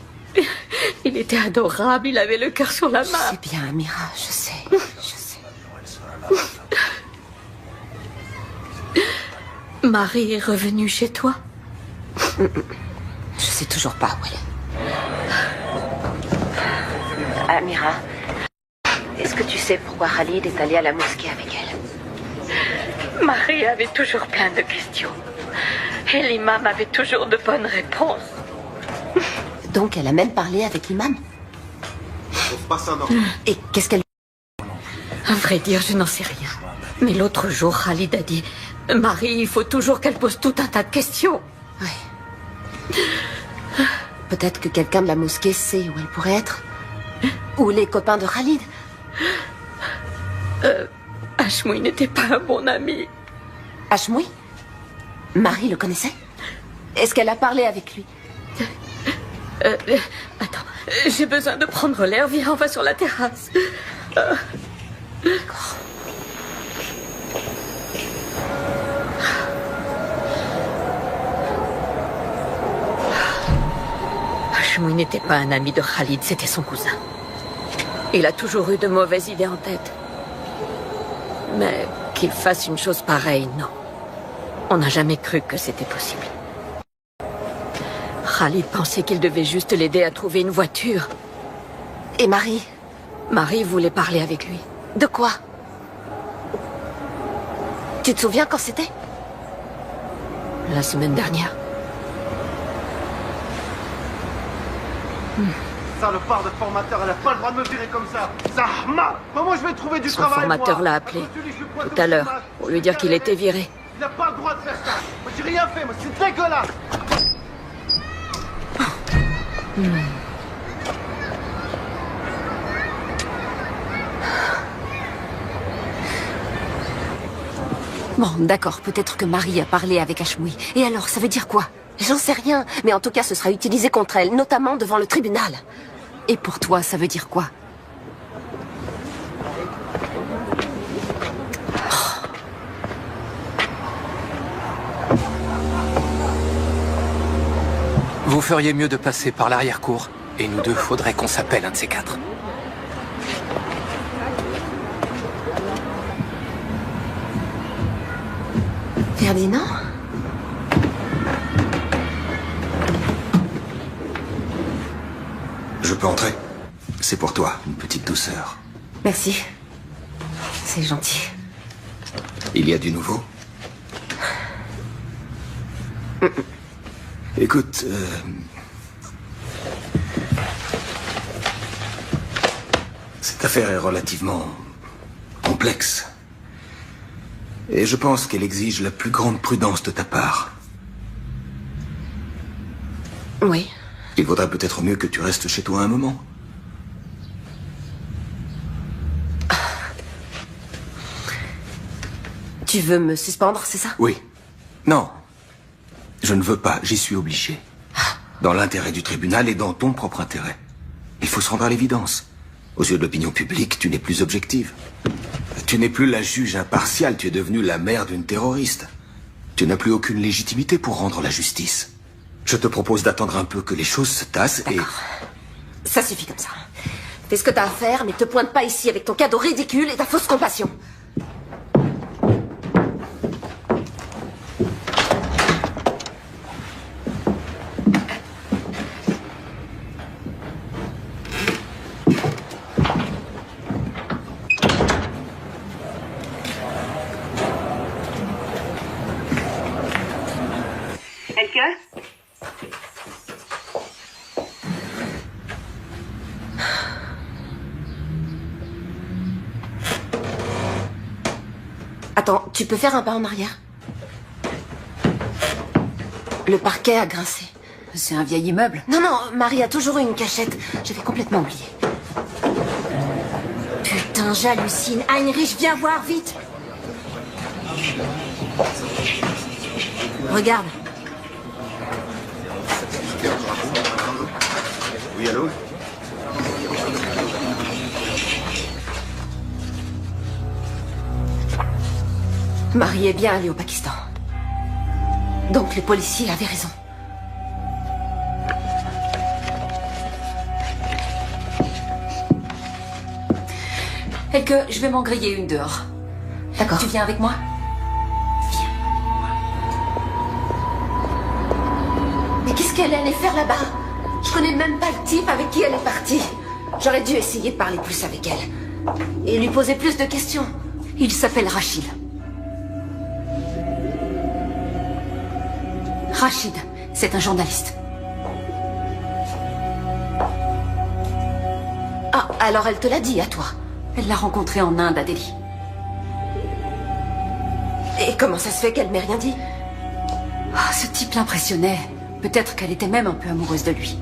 [SPEAKER 11] Il était adorable, il avait le cœur sur la main.
[SPEAKER 5] C'est bien, Amira, je sais.
[SPEAKER 11] Marie est revenue chez toi?
[SPEAKER 5] Je sais toujours pas où elle est. Amira, est-ce que tu sais pourquoi Khalid est allé à la mosquée avec elle?
[SPEAKER 11] Marie avait toujours plein de questions. Et l'imam avait toujours de bonnes réponses.
[SPEAKER 5] Donc elle a même parlé avec l'imam. Et qu'est-ce qu'elle...
[SPEAKER 11] À vrai dire, je n'en sais rien. Mais l'autre jour, Khalid a dit... Marie, il faut toujours qu'elle pose tout un tas de questions.
[SPEAKER 5] Ouais. Peut-être que quelqu'un de la mosquée sait où elle pourrait être. Ou les copains de Khalid.
[SPEAKER 11] Hashmoui n'était pas un bon ami.
[SPEAKER 5] Hashmoui? Marie le connaissait? Est-ce qu'elle a parlé avec lui?
[SPEAKER 11] Attends, j'ai besoin de prendre l'air. Viens, on va sur la terrasse.
[SPEAKER 5] D'accord.
[SPEAKER 11] Hashmoui n'était pas un ami de Khalid, c'était son cousin. Il a toujours eu de mauvaises idées en tête. Mais qu'il fasse une chose pareille, non. On n'a jamais cru que c'était possible. Khalid pensait qu'il devait juste l'aider à trouver une voiture.
[SPEAKER 5] Et Marie?
[SPEAKER 11] Marie voulait parler avec lui.
[SPEAKER 5] De quoi? Tu te souviens quand c'était?
[SPEAKER 11] La semaine dernière.
[SPEAKER 8] Salopard de formateur, elle a pas le droit de me virer comme ça. Zahma! Comment je vais trouver du travail?
[SPEAKER 11] Son formateur l'a appelé tout à l'heure pour lui dire qu'il était viré.
[SPEAKER 8] Il n'a pas le droit de faire ça. Moi, j'ai rien fait, moi, c'est dégueulasse.
[SPEAKER 5] Bon, d'accord, peut-être que Marie a parlé avec Hashmoui. Et alors, ça veut dire quoi? J'en sais rien, mais en tout cas, ce sera utilisé contre elle, notamment devant le tribunal. Et pour toi, ça veut dire quoi?
[SPEAKER 9] Vous feriez mieux de passer par l'arrière-cour. Et nous deux, faudrait qu'on s'appelle un de ces quatre.
[SPEAKER 5] Ferdinand?
[SPEAKER 3] Je peux entrer? C'est pour toi, une petite douceur.
[SPEAKER 5] Merci. C'est gentil.
[SPEAKER 3] Il y a du nouveau? Écoute, cette affaire est relativement complexe. Et je pense qu'elle exige la plus grande prudence de ta part.
[SPEAKER 5] Oui.
[SPEAKER 3] Il vaudrait peut-être mieux que tu restes chez toi un moment.
[SPEAKER 5] Tu veux me suspendre, c'est ça?
[SPEAKER 3] Oui. Non. Je ne veux pas, j'y suis obligé. Dans l'intérêt du tribunal et dans ton propre intérêt. Il faut se rendre à l'évidence. Aux yeux de l'opinion publique, tu n'es plus objective. Tu n'es plus la juge impartiale, tu es devenue la mère d'une terroriste. Tu n'as plus aucune légitimité pour rendre la justice. Je te propose d'attendre un peu que les choses se tassent et...
[SPEAKER 5] Ça suffit comme ça. Fais ce que t'as à faire, mais te pointe pas ici avec ton cadeau ridicule et ta fausse compassion. Attends, tu peux faire un pas en arrière? Le parquet a grincé.
[SPEAKER 10] C'est un vieil immeuble.
[SPEAKER 5] Non, non, Marie a toujours eu une cachette. J'avais complètement oublié. Putain, j'hallucine. Heinrich, viens voir, vite. Regarde.
[SPEAKER 8] Oui, allô?
[SPEAKER 5] Marie est bien allée au Pakistan. Donc les policiers avaient raison.
[SPEAKER 10] Et que je vais m'en griller une dehors.
[SPEAKER 5] D'accord.
[SPEAKER 10] Tu viens avec moi?
[SPEAKER 5] Mais qu'est-ce qu'elle allait faire là-bas? Je connais même pas le type avec qui elle est partie. J'aurais dû essayer de parler plus avec elle. Et lui poser plus de questions.
[SPEAKER 10] Il s'appelle Rachid.
[SPEAKER 5] Rachid, c'est un journaliste. Ah, alors elle te l'a dit à toi.
[SPEAKER 2] Elle l'a rencontré en Inde, à Delhi.
[SPEAKER 5] Et comment ça se fait qu'elle m'ait rien dit?
[SPEAKER 2] Ah, ce type l'impressionnait. Peut-être qu'elle était même un peu amoureuse de lui.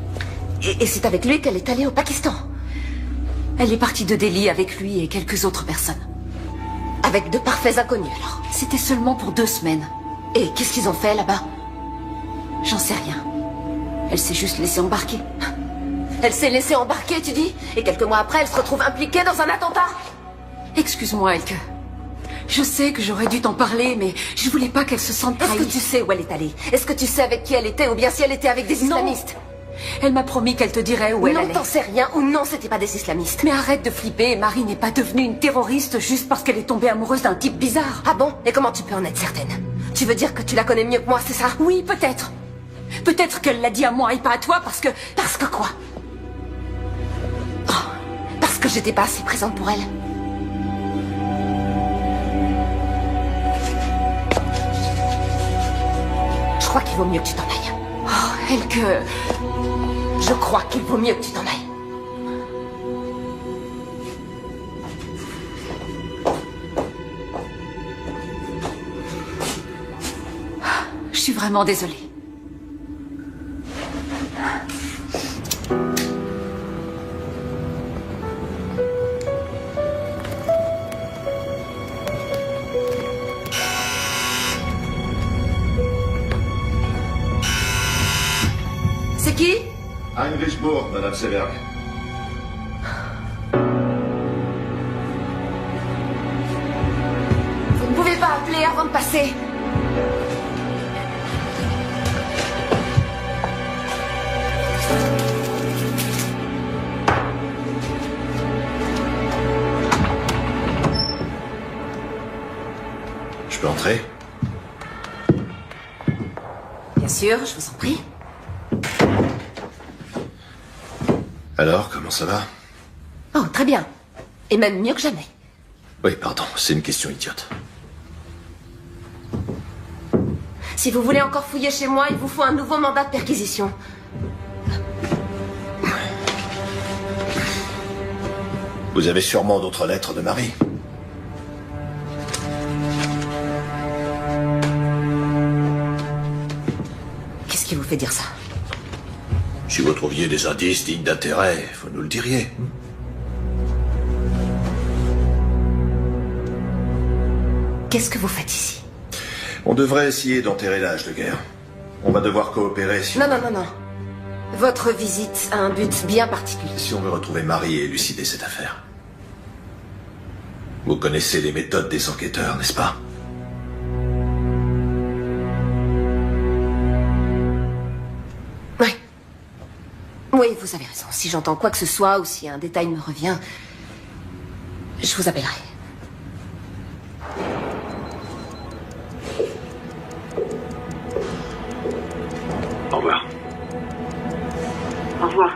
[SPEAKER 5] Et c'est avec lui qu'elle est allée au Pakistan?
[SPEAKER 2] Elle est partie de Delhi avec lui et quelques autres personnes.
[SPEAKER 5] Avec de parfaits inconnus, alors?
[SPEAKER 2] C'était seulement pour 2 semaines.
[SPEAKER 5] Et qu'est-ce qu'ils ont fait là-bas?
[SPEAKER 2] J'en sais rien. Elle s'est juste laissée embarquer.
[SPEAKER 5] Elle s'est laissée embarquer, tu dis? Et quelques mois après, elle se retrouve impliquée dans un attentat?
[SPEAKER 2] Excuse-moi, Elke. Je sais que j'aurais dû t'en parler, mais je voulais pas qu'elle se sente trahie.
[SPEAKER 5] Est-ce que tu sais où elle est allée? Est-ce que tu sais avec qui elle était, ou bien si elle était avec des islamistes?
[SPEAKER 2] Elle m'a promis qu'elle te dirait où elle allait.
[SPEAKER 5] Non, t'en sais rien, ou non, c'était pas des islamistes.
[SPEAKER 2] Mais arrête de flipper, Marie n'est pas devenue une terroriste juste parce qu'elle est tombée amoureuse d'un type bizarre.
[SPEAKER 5] Ah bon? Et comment tu peux en être certaine? Tu veux dire que tu la connais mieux que moi, c'est ça?
[SPEAKER 2] Oui, peut-être. Peut-être qu'elle l'a dit à moi et pas à toi parce que...
[SPEAKER 5] Parce que quoi? Oh, parce que j'étais pas assez présente pour elle. Je crois qu'il vaut mieux que tu t'en ailles.
[SPEAKER 2] Oh, Elke...
[SPEAKER 5] Je crois qu'il vaut mieux que tu t'en ailles.
[SPEAKER 2] Je suis vraiment désolée.
[SPEAKER 5] C'est qui?
[SPEAKER 3] Heinrich Bourg, Madame Seberg.
[SPEAKER 5] Vous ne pouvez pas appeler avant de passer.
[SPEAKER 3] Je peux entrer?
[SPEAKER 5] Bien sûr, je vous en prie.
[SPEAKER 3] Alors, comment ça va?
[SPEAKER 5] Oh, très bien. Et même mieux que jamais.
[SPEAKER 3] Oui, pardon, c'est une question idiote.
[SPEAKER 5] Si vous voulez encore fouiller chez moi, il vous faut un nouveau mandat de perquisition.
[SPEAKER 3] Vous avez sûrement d'autres lettres de Marie.
[SPEAKER 5] Qu'est-ce qui vous fait dire ça?
[SPEAKER 3] Si vous trouviez des indices dignes d'intérêt, vous nous le diriez.
[SPEAKER 5] Qu'est-ce que vous faites ici?
[SPEAKER 3] On devrait essayer d'enterrer l'âge de guerre. On va devoir coopérer si...
[SPEAKER 5] Non, non, non, non. Votre visite a un but bien particulier.
[SPEAKER 3] Si on veut retrouver Marie et élucider cette affaire. Vous connaissez les méthodes des enquêteurs, n'est-ce pas?
[SPEAKER 5] Oui. Oui, vous avez raison. Si j'entends quoi que ce soit ou si un détail me revient, je vous appellerai.
[SPEAKER 3] Au revoir.
[SPEAKER 5] Au revoir.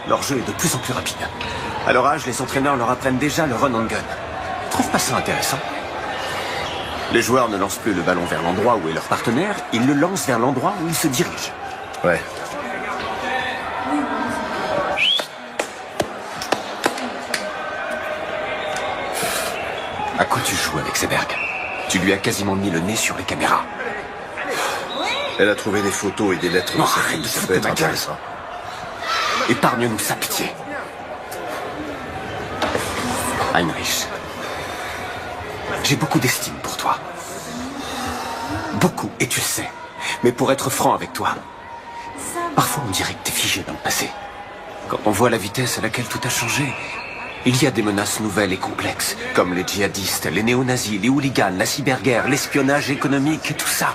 [SPEAKER 4] Leur jeu est de plus en plus rapide. À leur âge, les entraîneurs leur apprennent déjà le run and gun. Tu trouves pas ça intéressant? Les joueurs ne lancent plus le ballon vers l'endroit où est leur partenaire, ils le lancent vers l'endroit où ils se dirigent.
[SPEAKER 3] Ouais.
[SPEAKER 4] À quoi tu joues avec Seberg? Tu lui as quasiment mis le nez sur les caméras.
[SPEAKER 3] Elle a trouvé des photos et des lettres de sa fille. Ça peut être intéressant.
[SPEAKER 4] Épargne-nous sa pitié. Heinrich, j'ai beaucoup d'estime pour toi. Beaucoup, et tu le sais. Mais pour être franc avec toi, parfois on dirait que t'es figé dans le passé. Quand on voit la vitesse à laquelle tout a changé, il y a des menaces nouvelles et complexes, comme les djihadistes, les néo-nazis, les hooligans, la cyberguerre, l'espionnage économique et tout ça.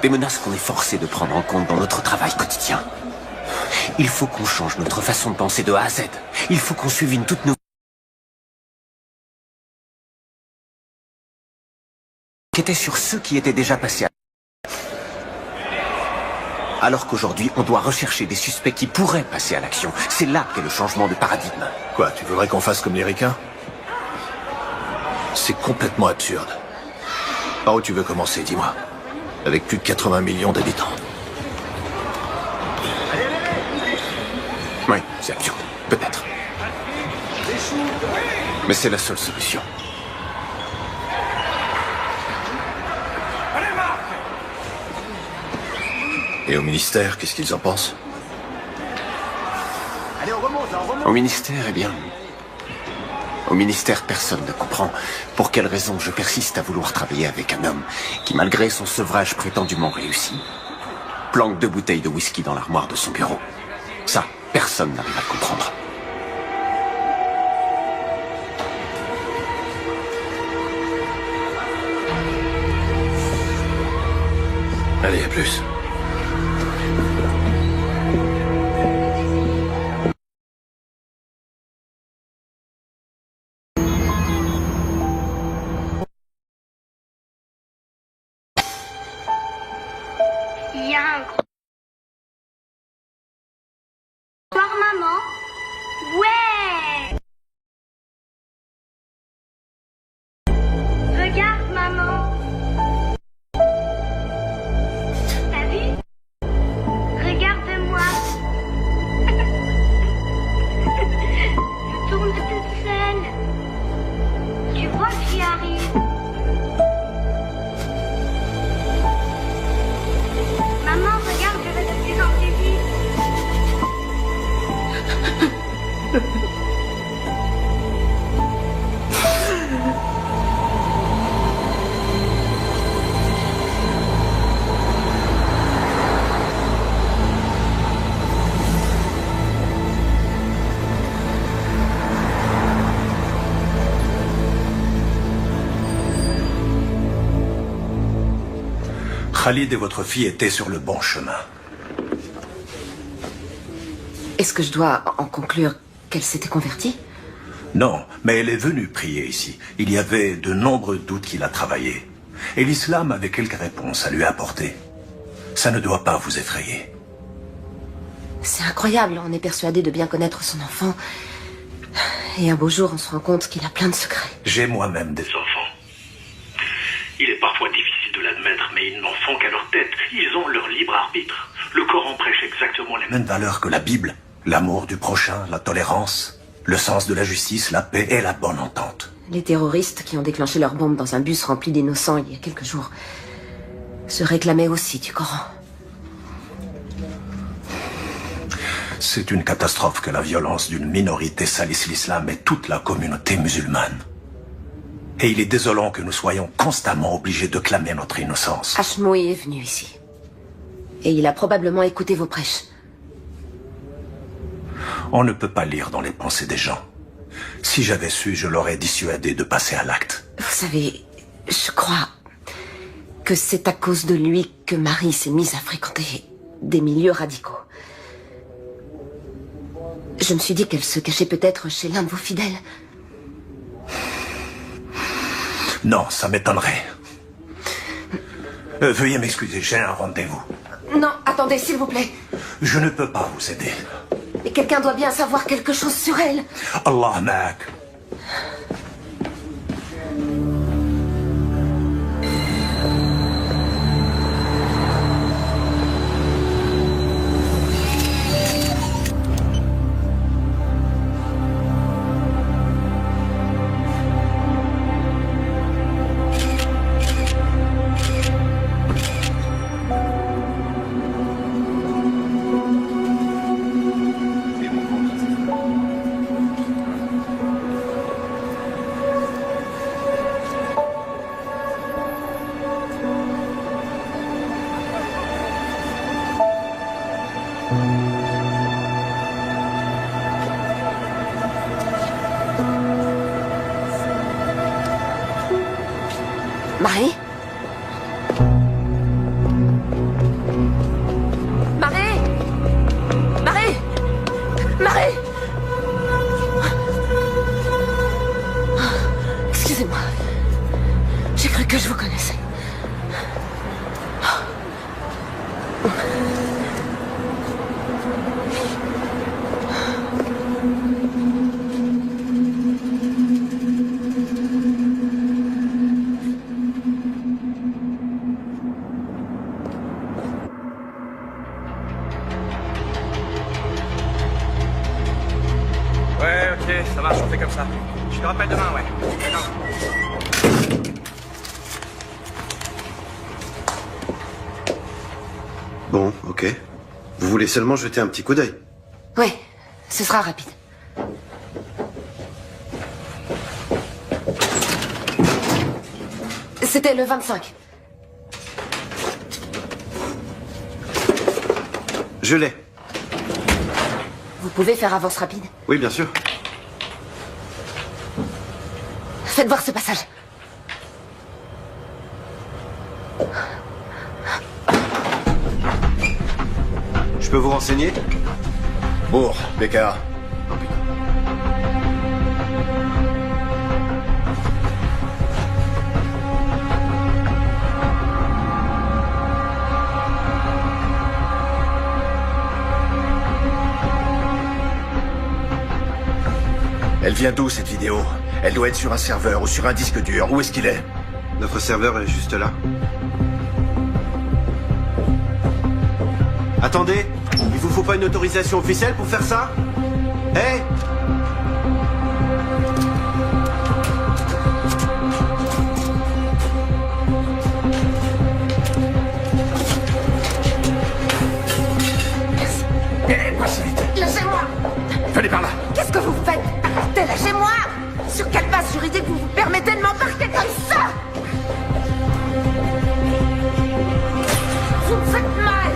[SPEAKER 4] Des menaces qu'on est forcé de prendre en compte dans notre travail quotidien. Il faut qu'on change notre façon de penser de A à Z. Il faut qu'on suive une toute nouvelle... qui était sur ceux qui étaient déjà passés à... Alors qu'aujourd'hui, on doit rechercher des suspects qui pourraient passer à l'action. C'est là qu'est le changement de paradigme.
[SPEAKER 3] Quoi, tu voudrais qu'on fasse comme les ricains? C'est complètement absurde. Par où tu veux commencer, dis-moi? Avec plus de 80 millions d'habitants.
[SPEAKER 4] Oui, c'est absurde. Peut-être. Mais c'est la seule solution.
[SPEAKER 3] Et au ministère, qu'est-ce qu'ils en pensent?
[SPEAKER 4] Au ministère, eh bien... Au ministère, personne ne comprend pour quelle raison je persiste à vouloir travailler avec un homme qui, malgré son sevrage prétendument réussi, planque 2 bouteilles de whisky dans l'armoire de son bureau. Ça, personne n'arrive à le comprendre.
[SPEAKER 3] Allez, à plus.
[SPEAKER 12] Il y a un gros... Bonsoir, maman. Ouais. Regarde, maman. T'as vu? Regarde-moi. Je tourne toute seule. Tu vois que j'y arrive. Maman, regarde, je vais de plus en plus vite.
[SPEAKER 8] Khalid et votre fille étaient sur le bon chemin.
[SPEAKER 5] Est-ce que je dois en conclure qu'elle s'était convertie?
[SPEAKER 8] Non, mais elle est venue prier ici. Il y avait de nombreux doutes qu'il a travaillé. Et l'islam avait quelques réponses à lui apporter. Ça ne doit pas vous effrayer.
[SPEAKER 5] C'est incroyable, on est persuadé de bien connaître son enfant. Et un beau jour, on se rend compte qu'il a plein de secrets.
[SPEAKER 8] J'ai moi-même des enfants. Il est parfois difficile de l'admettre, mais ils n'en font qu'à leur tête. Ils ont leur libre arbitre. Le Coran prêche exactement les mêmes valeurs que la Bible. L'amour du prochain, la tolérance, le sens de la justice, la paix et la bonne entente.
[SPEAKER 5] Les terroristes qui ont déclenché leur bombe dans un bus rempli d'innocents il y a quelques jours se réclamaient aussi du Coran.
[SPEAKER 8] C'est une catastrophe que la violence d'une minorité salisse l'islam et toute la communauté musulmane. Et il est désolant que nous soyons constamment obligés de clamer notre innocence.
[SPEAKER 5] Hashmoui est venu ici. Et il a probablement écouté vos prêches.
[SPEAKER 8] On ne peut pas lire dans les pensées des gens. Si j'avais su, je l'aurais dissuadé de passer à l'acte.
[SPEAKER 5] Vous savez, je crois que c'est à cause de lui que Marie s'est mise à fréquenter des milieux radicaux. Je me suis dit qu'elle se cachait peut-être chez l'un de vos fidèles.
[SPEAKER 8] Non, ça m'étonnerait. Veuillez m'excuser, j'ai un rendez-vous.
[SPEAKER 5] Non, attendez, s'il vous plaît.
[SPEAKER 8] Je ne peux pas vous aider.
[SPEAKER 5] Et quelqu'un doit bien savoir quelque chose sur elle.
[SPEAKER 8] Allah ma'ak.
[SPEAKER 5] Marie? Marie? Marie? Marie? Excusez-moi. J'ai cru que je vous connaissais.
[SPEAKER 1] Ouais, ok, ça marche, on fait comme ça. Je te rappelle demain, ouais. D'accord.
[SPEAKER 13] Bon, ok. Vous voulez seulement jeter un petit coup d'œil?
[SPEAKER 5] Oui, ce sera rapide. C'était le 25.
[SPEAKER 13] Je l'ai.
[SPEAKER 5] Vous pouvez faire avance rapide?
[SPEAKER 13] Oui, bien sûr.
[SPEAKER 5] Faites voir ce passage.
[SPEAKER 13] Je peux vous renseigner?
[SPEAKER 3] Bourg, BKA. Elle vient d'où, cette vidéo? Elle doit être sur un serveur ou sur un disque dur. Où est-ce qu'il est?
[SPEAKER 13] Notre serveur est juste là. Attendez, il vous faut pas une autorisation officielle pour faire ça? Hé!
[SPEAKER 3] Pas si vite.
[SPEAKER 5] Lâchez-moi!
[SPEAKER 3] Venez par là.
[SPEAKER 5] Qu'est-ce que vous faites? Arrêtez, lâchez-moi! Sur quelle base juridique vous vous permettez de m'embarquer comme ça? Vous me faites mal!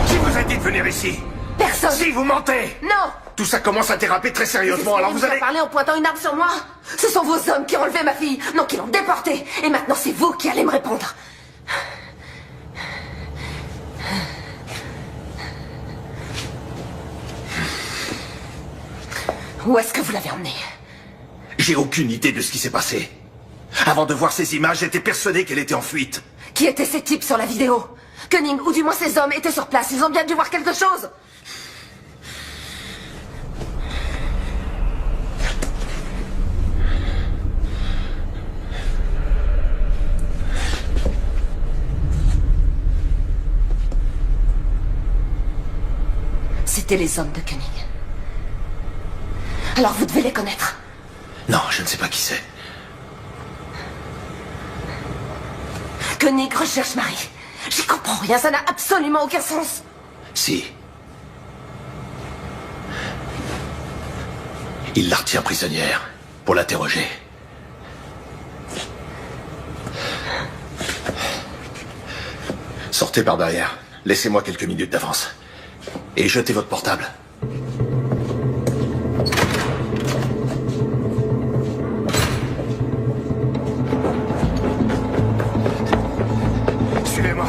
[SPEAKER 3] Qui vous a dit de venir ici?
[SPEAKER 5] Personne!
[SPEAKER 3] Si, vous mentez!
[SPEAKER 5] Non!
[SPEAKER 3] Tout ça commence à déraper très sérieusement, alors vous allez...
[SPEAKER 5] parler en pointant une arme sur moi? Ce sont vos hommes qui ont enlevé ma fille, non, qui l'ont déportée. Et maintenant, c'est vous qui allez me répondre. Où est-ce que vous l'avez emmenée?
[SPEAKER 3] J'ai aucune idée de ce qui s'est passé. Avant de voir ces images, j'étais persuadé qu'elle était en fuite.
[SPEAKER 5] Qui étaient ces types sur la vidéo? Koenig, ou du moins ces hommes, étaient sur place. Ils ont bien dû voir quelque chose. C'était les hommes de Koenig. Alors vous devez les connaître.
[SPEAKER 3] Non, je ne sais pas qui c'est.
[SPEAKER 5] Koenig recherche Marie. J'y comprends rien, ça n'a absolument aucun sens.
[SPEAKER 3] Si. Il la retient prisonnière pour l'interroger. Sortez par derrière. Laissez-moi quelques minutes d'avance. Et jetez votre portable. Suivez-moi.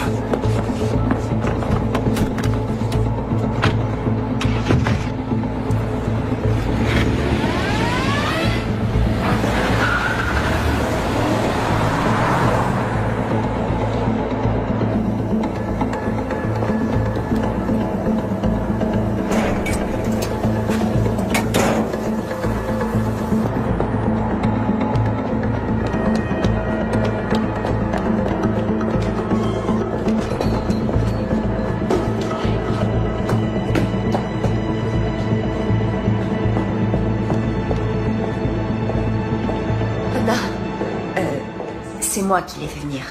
[SPEAKER 5] c'est moi qui l'ai fait venir.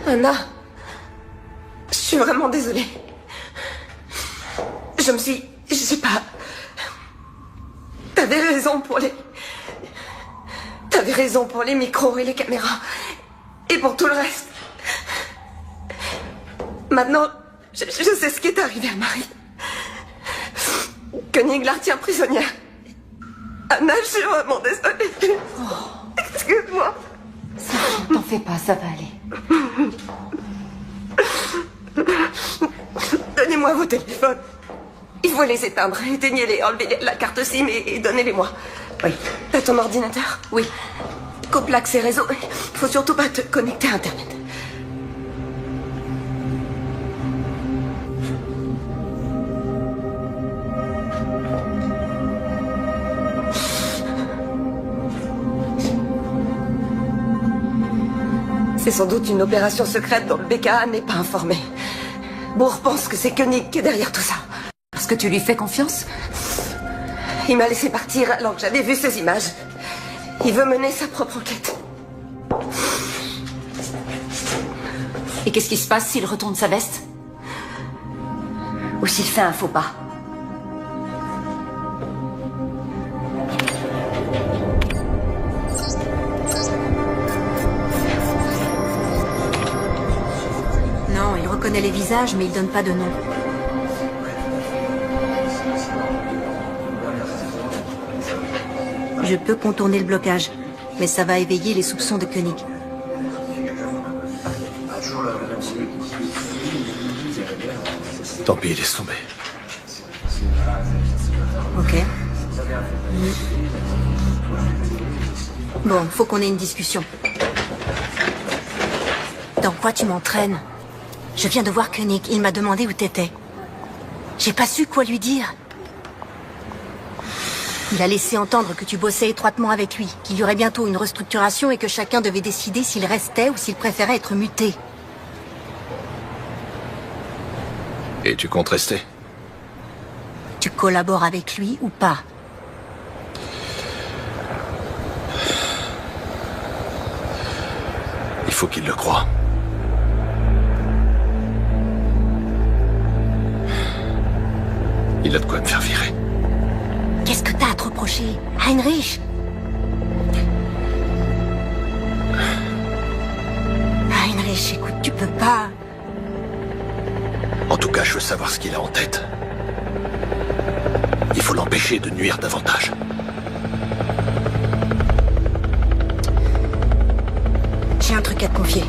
[SPEAKER 5] Anna, je suis vraiment désolée. Je sais pas... T'avais raison pour les micros et les caméras. Et pour tout le reste. Maintenant, je sais ce qui est arrivé à Marie. Koenig la retient prisonnière. Anna, je suis vraiment désolée. Excuse-moi.
[SPEAKER 10] Ça va, t'en fais pas, ça va aller.
[SPEAKER 5] Donnez-moi vos téléphones. Il faut les éteindre. Éteignez-les, enlevez la carte SIM et donnez-les-moi. Oui. T'as ton ordinateur? Oui. Coupe l'accès réseau. Il faut surtout pas te connecter à Internet. C'est sans doute une opération secrète dont le BKA n'est pas informé. Bourg pense que c'est Koenig qui est derrière tout ça. Parce que tu lui fais confiance? Il m'a laissé partir alors que j'avais vu ces images. Il veut mener sa propre enquête.
[SPEAKER 10] Et qu'est-ce qui se passe s'il retourne sa veste? Ou s'il fait un faux pas?
[SPEAKER 14] Non, il reconnaît les visages, mais il donne pas de nom. Je peux contourner le blocage, mais ça va éveiller les soupçons de Koenig.
[SPEAKER 3] Tant pis, laisse tomber.
[SPEAKER 14] Ok. Bon, faut qu'on ait une discussion. Dans quoi tu m'entraînes? Je viens de voir Koenig, il m'a demandé où t'étais. J'ai pas su quoi lui dire. Il a laissé entendre que tu bossais étroitement avec lui, qu'il y aurait bientôt une restructuration et que chacun devait décider s'il restait ou s'il préférait être muté.
[SPEAKER 3] Et tu comptes rester?
[SPEAKER 14] Tu collabores avec lui ou pas?
[SPEAKER 3] Il faut qu'il le croie. Il a de quoi me faire virer.
[SPEAKER 14] Qu'est-ce que t'as à te reprocher, Heinrich? Heinrich, écoute, tu peux pas...
[SPEAKER 3] En tout cas, je veux savoir ce qu'il a en tête. Il faut l'empêcher de nuire davantage.
[SPEAKER 14] J'ai un truc à te confier.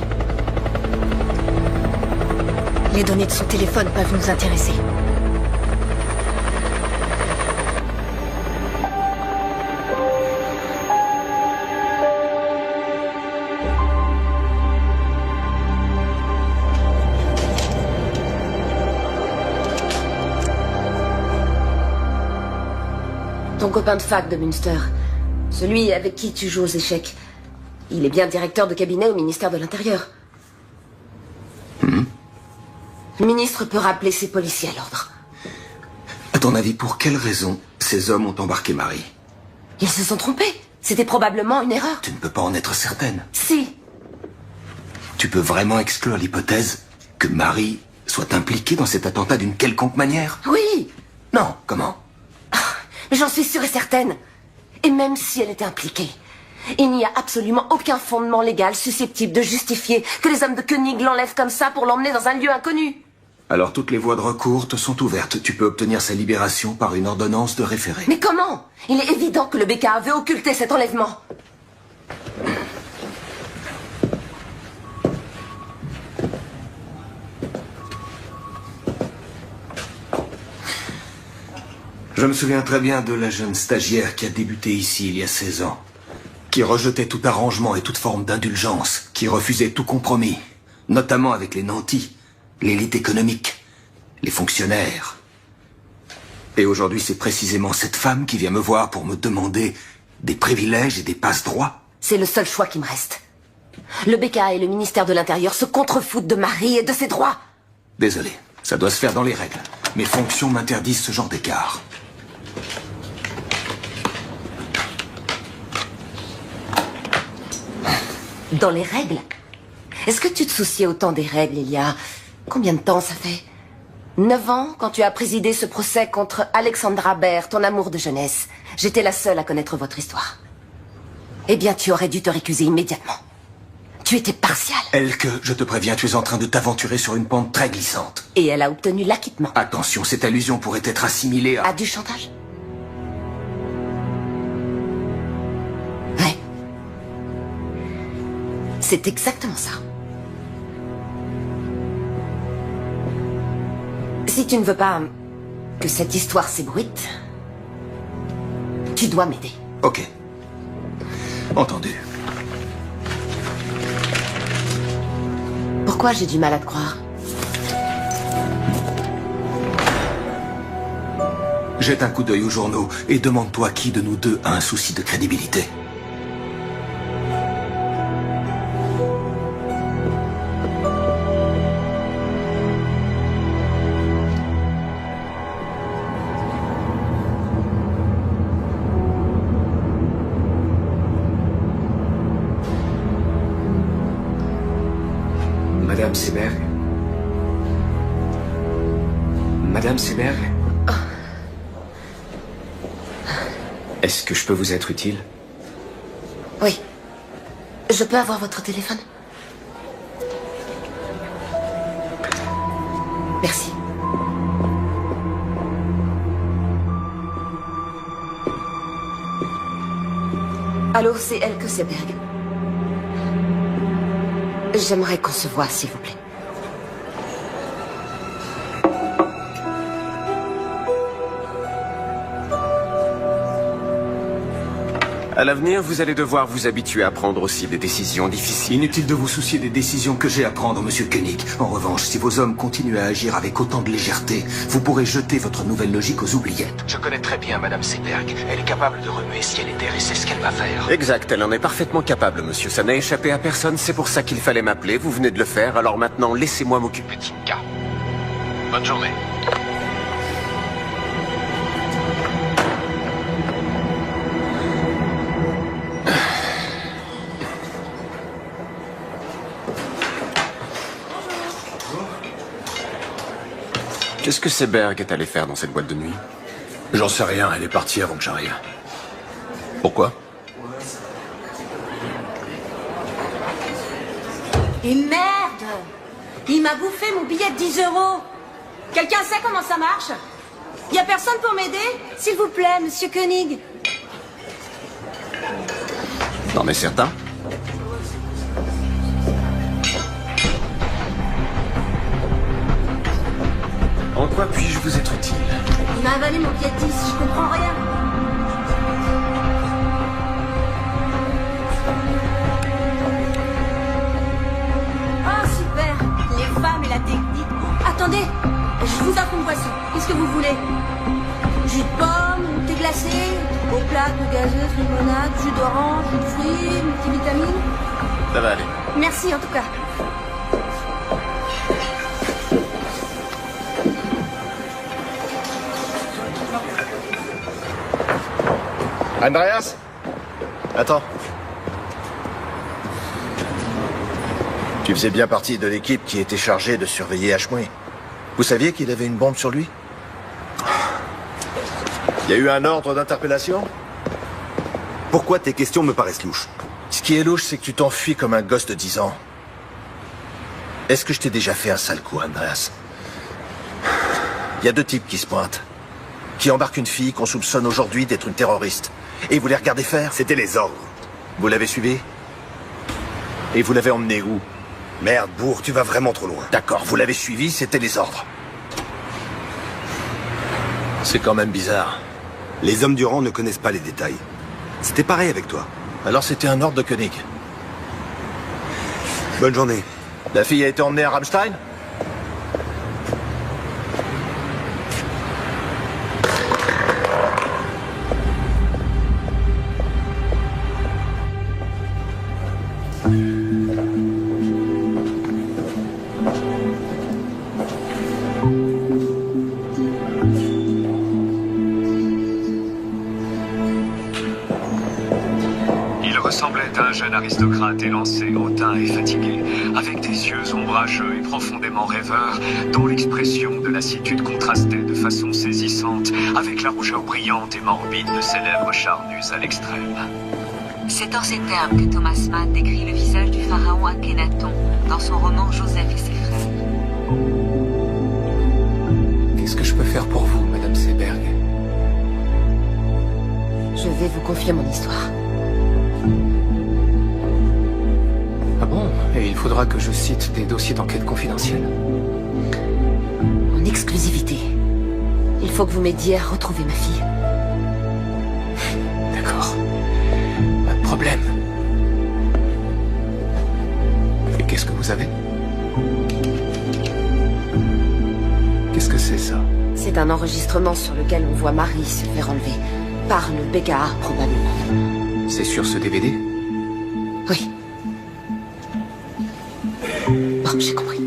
[SPEAKER 14] Les données de son téléphone peuvent nous intéresser.
[SPEAKER 5] Ton copain de fac de Münster. Celui avec qui tu joues aux échecs. Il est bien directeur de cabinet au ministère de l'Intérieur. Le ministre peut rappeler ses policiers à l'ordre.
[SPEAKER 9] À ton avis, pour quelle raison ces hommes ont embarqué Marie?
[SPEAKER 5] Ils se sont trompés. C'était probablement une erreur.
[SPEAKER 9] Tu ne peux pas en être certaine.
[SPEAKER 5] Si.
[SPEAKER 9] Tu peux vraiment exclure l'hypothèse que Marie soit impliquée dans cet attentat d'une quelconque manière?
[SPEAKER 5] Oui.
[SPEAKER 9] Non, comment?
[SPEAKER 5] J'en suis sûre et certaine. Et même si elle était impliquée, il n'y a absolument aucun fondement légal susceptible de justifier que les hommes de Koenig l'enlèvent comme ça pour l'emmener dans un lieu inconnu.
[SPEAKER 9] Alors toutes les voies de recours te sont ouvertes. Tu peux obtenir sa libération par une ordonnance de référé.
[SPEAKER 5] Mais comment? Il est évident que le BKA veut occulter cet enlèvement.
[SPEAKER 9] Je me souviens très bien de la jeune stagiaire qui a débuté ici il y a 16 ans. Qui rejetait tout arrangement et toute forme d'indulgence. Qui refusait tout compromis. Notamment avec les nantis, l'élite économique, les fonctionnaires. Et aujourd'hui, c'est précisément cette femme qui vient me voir pour me demander des privilèges et des passe-droits.
[SPEAKER 5] C'est le seul choix qui me reste. Le BKA et le ministère de l'Intérieur se contrefoutent de Marie et de ses droits.
[SPEAKER 9] Désolé, ça doit se faire dans les règles. Mes fonctions m'interdisent ce genre d'écart.
[SPEAKER 5] Dans les règles? Est-ce que tu te souciais autant des règles il y a... Combien de temps ça fait? 9 ans, quand tu as présidé ce procès contre Alexandra Baer, ton amour de jeunesse. J'étais la seule à connaître votre histoire. Eh bien, tu aurais dû te récuser immédiatement. Tu étais partial.
[SPEAKER 9] Elke, je te préviens, tu es en train de t'aventurer sur une pente très glissante.
[SPEAKER 5] Et elle a obtenu l'acquittement.
[SPEAKER 9] Attention, cette allusion pourrait être assimilée à...
[SPEAKER 5] À du chantage? Ouais. C'est exactement ça. Si tu ne veux pas que cette histoire s'ébruite, tu dois m'aider.
[SPEAKER 9] Ok. Entendu.
[SPEAKER 5] Pourquoi j'ai du mal à te croire?
[SPEAKER 9] Jette un coup d'œil aux journaux et demande-toi qui de nous deux a un souci de crédibilité.
[SPEAKER 15] Madame Seberg. Madame Seberg. Est-ce que je peux vous être utile?
[SPEAKER 5] Oui. Je peux avoir votre téléphone? Merci. Allô, c'est Elke Seberg. J'aimerais qu'on se voie, s'il vous plaît.
[SPEAKER 4] À l'avenir, vous allez devoir vous habituer à prendre aussi des décisions difficiles.
[SPEAKER 9] Inutile de vous soucier des décisions que j'ai à prendre, monsieur Koenig. En revanche, si vos hommes continuent à agir avec autant de légèreté, vous pourrez jeter votre nouvelle logique aux oubliettes. Je connais très bien Madame Seberg. Elle est capable de remuer ciel et terre et c'est ce qu'elle va faire.
[SPEAKER 4] Exact, elle en est parfaitement capable, monsieur. Ça n'a échappé à personne, c'est pour ça qu'il fallait m'appeler. Vous venez de le faire, alors maintenant, laissez-moi m'occuper de Tinka.
[SPEAKER 9] Bonne journée.
[SPEAKER 4] Qu'est-ce que Seberg est allé faire dans cette boîte de nuit?
[SPEAKER 3] J'en sais rien, elle est partie avant que j'arrive. Pourquoi?
[SPEAKER 14] Et merde! Il m'a bouffé mon billet de 10 €. Quelqu'un sait comment ça marche? Y a personne pour m'aider? S'il vous plaît, monsieur Koenig.
[SPEAKER 4] T'en es certain? En quoi puis-je vous être utile?
[SPEAKER 14] Il m'a avalé mon billet de 10, je comprends rien. Oh, super! Les femmes et la technique. Attendez, je vous offre une boisson. Qu'est-ce que vous voulez? Jus de pomme, thé glacé, eau plate, eau gazeuse, limonade, jus d'orange, jus de fruits, multivitamines.
[SPEAKER 4] Ça va aller.
[SPEAKER 14] Merci en tout cas.
[SPEAKER 3] Andreas? Attends. Tu faisais bien partie de l'équipe qui était chargée de surveiller Ashmui. Vous saviez qu'il avait une bombe sur lui? Il y a eu un ordre d'interpellation?
[SPEAKER 13] Pourquoi tes questions me paraissent louches?
[SPEAKER 3] Ce qui est louche, c'est que tu t'enfuis comme un gosse de 10 ans. Est-ce que je t'ai déjà fait un sale coup, Andreas? Il y a 2 types qui se pointent. Qui embarquent une fille qu'on soupçonne aujourd'hui d'être une terroriste. Et vous les regardez faire?
[SPEAKER 13] C'était les ordres.
[SPEAKER 3] Vous l'avez suivi? Et vous l'avez emmené où?
[SPEAKER 13] Merde, bourre, tu vas vraiment trop loin.
[SPEAKER 3] D'accord, vous l'avez suivi, c'était les ordres. C'est quand même bizarre.
[SPEAKER 13] Les hommes du rang ne connaissent pas les détails. C'était pareil avec toi.
[SPEAKER 3] Alors c'était un ordre de Koenig.
[SPEAKER 13] Bonne journée.
[SPEAKER 3] La fille a été emmenée à Rammstein?
[SPEAKER 16] ressemblait à un jeune aristocrate élancé, hautain et fatigué, avec des yeux ombrageux et profondément rêveurs, dont l'expression de lassitude contrastait de façon saisissante avec la rougeur brillante et morbide de ses lèvres charnues à l'extrême.
[SPEAKER 2] C'est en ces termes que Thomas Mann décrit le visage du pharaon Akhenaton dans son roman Joseph et ses frères.
[SPEAKER 15] Qu'est-ce que je peux faire pour vous, Madame Seberg?
[SPEAKER 5] Je vais vous confier mon histoire.
[SPEAKER 15] Ah bon? Et il faudra que je cite des dossiers d'enquête confidentiels?
[SPEAKER 5] En exclusivité. Il faut que vous m'aidiez à retrouver ma fille.
[SPEAKER 15] D'accord. Pas de problème. Et qu'est-ce que vous avez? Qu'est-ce que c'est, ça?
[SPEAKER 5] C'est un enregistrement sur lequel on voit Marie se faire enlever. Par le BKA, probablement.
[SPEAKER 15] C'est sur ce DVD?
[SPEAKER 5] Oui. Bon, j'ai compris.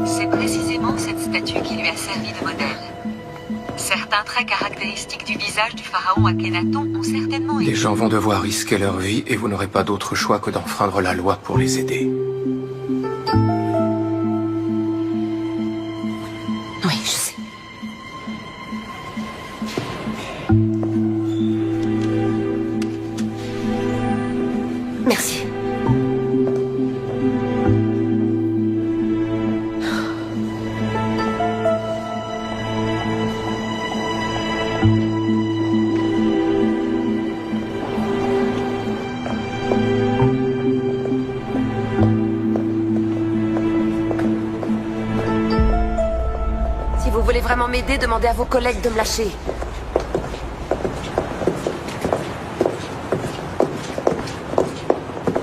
[SPEAKER 2] C'est précisément cette statue qui lui a servi de modèle. Certains traits caractéristiques du visage du pharaon Akhenaton ont certainement été...
[SPEAKER 15] Les gens vont devoir risquer leur vie et vous n'aurez pas d'autre choix que d'enfreindre la loi pour les aider.
[SPEAKER 5] Oui, je sais. Merci. Si vous voulez vraiment m'aider, demandez à vos collègues de me lâcher.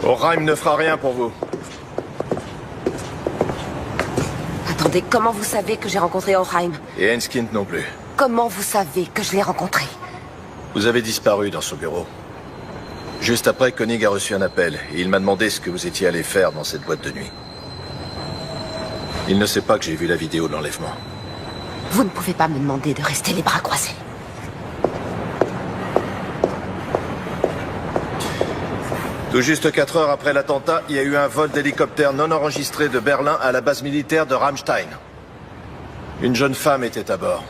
[SPEAKER 3] Orheim ne fera rien pour vous.
[SPEAKER 5] Attendez, comment vous savez que j'ai rencontré Orheim?
[SPEAKER 3] Et Enskind non plus.
[SPEAKER 5] Comment vous savez que je l'ai rencontré?
[SPEAKER 3] Vous avez disparu dans son bureau. Juste après, Koenig a reçu un appel et il m'a demandé ce que vous étiez allé faire dans cette boîte de nuit. Il ne sait pas que j'ai vu la vidéo de l'enlèvement.
[SPEAKER 5] Vous ne pouvez pas me demander de rester les bras croisés.
[SPEAKER 3] Tout juste 4 heures après l'attentat, il y a eu un vol d'hélicoptère non enregistré de Berlin à la base militaire de Ramstein. Une jeune femme était à bord.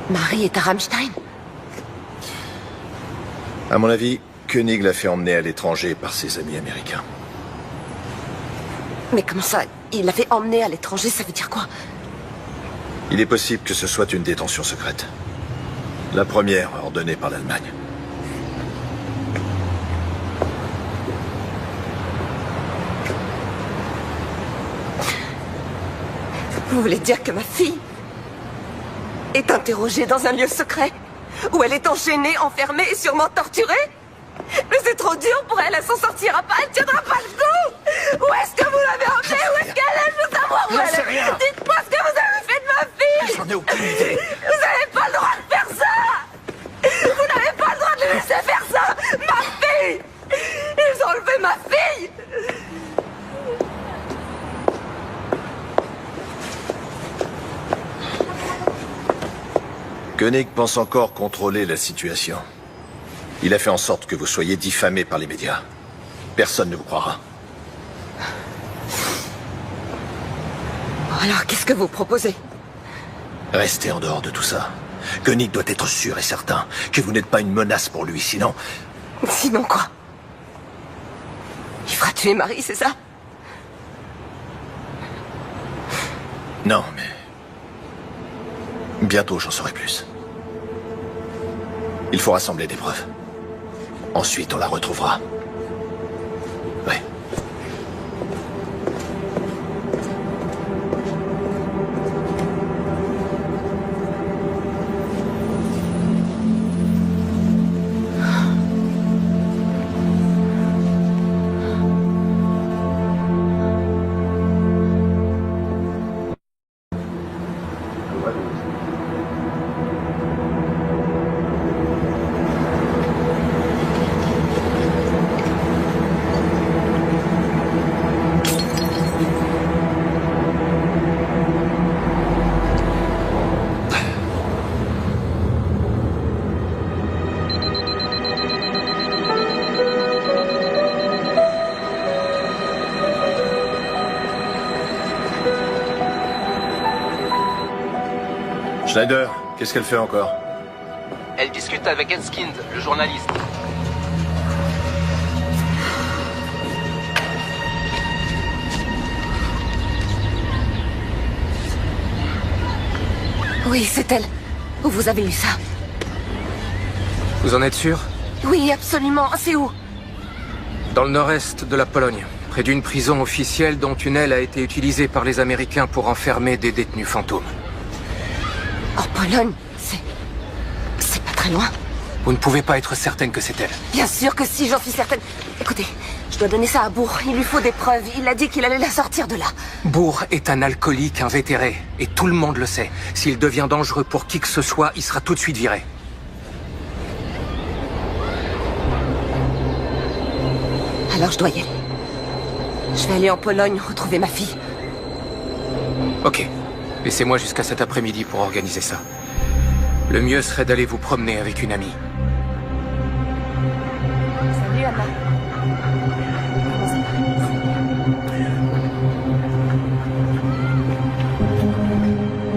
[SPEAKER 5] Marie est à Ramstein?
[SPEAKER 3] À mon avis, Koenig l'a fait emmener à l'étranger par ses amis américains.
[SPEAKER 5] Mais comment ça? Il l'a fait emmener à l'étranger, ça veut dire quoi?
[SPEAKER 3] Il est possible que ce soit une détention secrète. La première ordonnée par l'Allemagne.
[SPEAKER 5] Vous voulez dire que ma fille est interrogée dans un lieu secret? Où elle est enchaînée, enfermée et sûrement torturée? Mais c'est trop dur pour elle, elle s'en sortira pas, elle tiendra pas le coup! Où est-ce que vous l'avez emmenée? Où est-ce qu'elle est? Je veux savoir où elle est! Dites-moi ce que vous avez fait de ma fille!
[SPEAKER 3] J'en ai aucune idée!
[SPEAKER 5] Vous n'avez pas le droit de faire ça! Vous n'avez pas le droit de le laisser faire ça! Ma fille! Ils ont enlevé ma fille!
[SPEAKER 3] Koenig pense encore contrôler la situation. Il a fait en sorte que vous soyez diffamé par les médias. Personne ne vous croira.
[SPEAKER 5] Alors, qu'est-ce que vous proposez?
[SPEAKER 3] Restez en dehors de tout ça. Koenig doit être sûr et certain que vous n'êtes pas une menace pour lui, sinon...
[SPEAKER 5] Sinon quoi? Il fera tuer Marie, c'est ça?
[SPEAKER 3] Non, mais... Bientôt, j'en saurai plus. Il faut rassembler des preuves. Ensuite, on la retrouvera. Ouais. Schneider, qu'est-ce qu'elle fait encore?
[SPEAKER 17] Elle discute avec Enskind, le journaliste.
[SPEAKER 5] Oui, c'est elle. Où vous avez eu ça?
[SPEAKER 15] Vous en êtes sûr?
[SPEAKER 5] Oui, absolument. C'est où?
[SPEAKER 15] Dans le nord-est de la Pologne, près d'une prison officielle dont une aile a été utilisée par les Américains pour enfermer des détenus fantômes.
[SPEAKER 5] En Pologne? C'est pas très loin.
[SPEAKER 15] Vous ne pouvez pas être certaine que c'est elle.
[SPEAKER 5] Bien sûr que si, j'en suis certaine. Écoutez, je dois donner ça à Bourg. Il lui faut des preuves. Il a dit qu'il allait la sortir de là.
[SPEAKER 15] Bourg est un alcoolique invétéré, et tout le monde le sait. S'il devient dangereux pour qui que ce soit, il sera tout de suite viré.
[SPEAKER 5] Alors je dois y aller. Je vais aller en Pologne retrouver ma fille.
[SPEAKER 15] Ok. Laissez-moi jusqu'à cet après-midi pour organiser ça. Le mieux serait d'aller vous promener avec une amie.
[SPEAKER 5] Salut, Anna.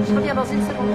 [SPEAKER 5] Je reviens dans une seconde.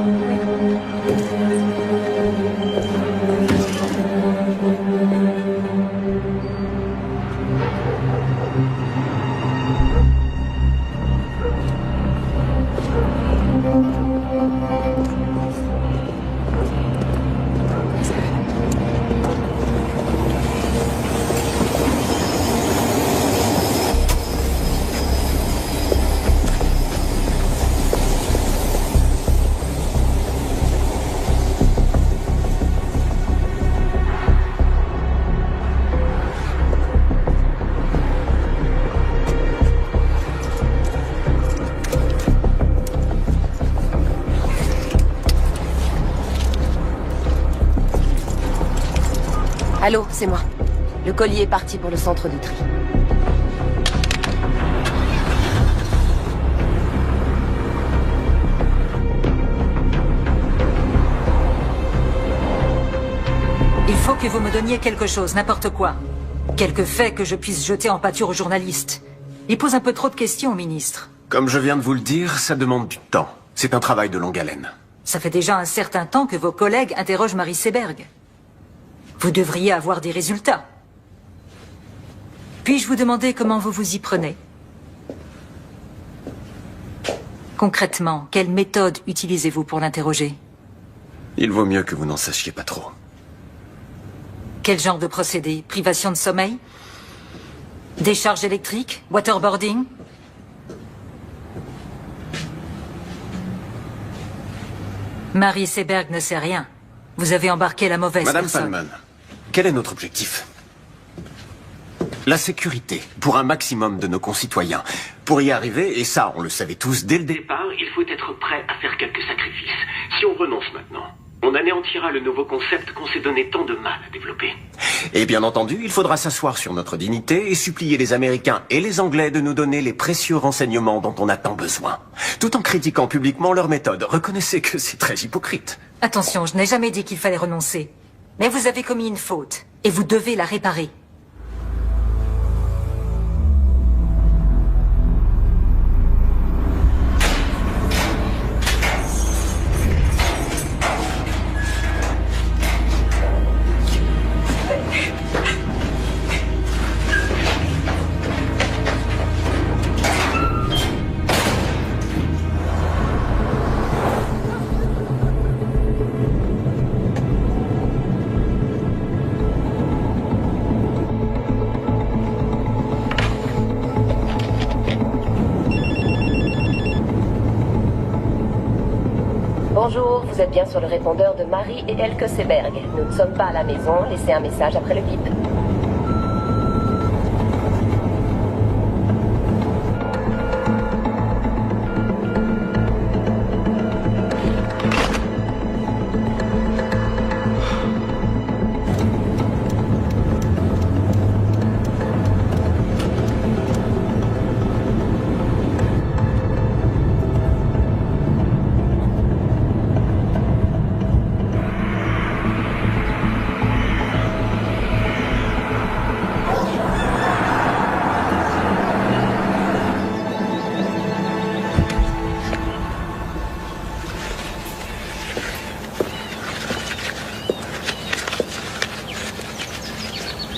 [SPEAKER 5] Allô, c'est moi. Le colis est parti pour le centre de tri.
[SPEAKER 18] Il faut que vous me donniez quelque chose, n'importe quoi. Quelques faits que je puisse jeter en pâture aux journalistes. Il pose un peu trop de questions au ministre.
[SPEAKER 4] Comme je viens de vous le dire, ça demande du temps. C'est un travail de longue haleine.
[SPEAKER 18] Ça fait déjà un certain temps que vos collègues interrogent Marie Seberg. Vous devriez avoir des résultats. Puis-je vous demander comment vous vous y prenez? Concrètement, quelle méthode utilisez-vous pour l'interroger?
[SPEAKER 4] Il vaut mieux que vous n'en sachiez pas trop.
[SPEAKER 18] Quel genre de procédé? Privation de sommeil? Décharge électrique? Waterboarding? Marie Seberg ne sait rien. Vous avez embarqué la mauvaise
[SPEAKER 4] Madame
[SPEAKER 18] personne.
[SPEAKER 4] Palman, quel est notre objectif? La sécurité, pour un maximum de nos concitoyens. Pour y arriver, et ça, on le savait tous dès le départ,
[SPEAKER 16] Il faut être prêt à faire quelques sacrifices. Si on renonce maintenant, on anéantira le nouveau concept qu'on s'est donné tant de mal à développer.
[SPEAKER 4] et bien entendu, il faudra s'asseoir sur notre dignité et supplier les Américains et les Anglais de nous donner les précieux renseignements dont on a tant besoin. Tout en critiquant publiquement leur méthode. Reconnaissez que c'est très hypocrite.
[SPEAKER 18] Attention, je n'ai jamais dit qu'il fallait renoncer. Mais vous avez commis une faute, et vous devez la réparer.
[SPEAKER 5] Bonjour, vous êtes bien sur le répondeur de Marie et Elke Seberg. Nous ne sommes pas à la maison, laissez un message après le bip.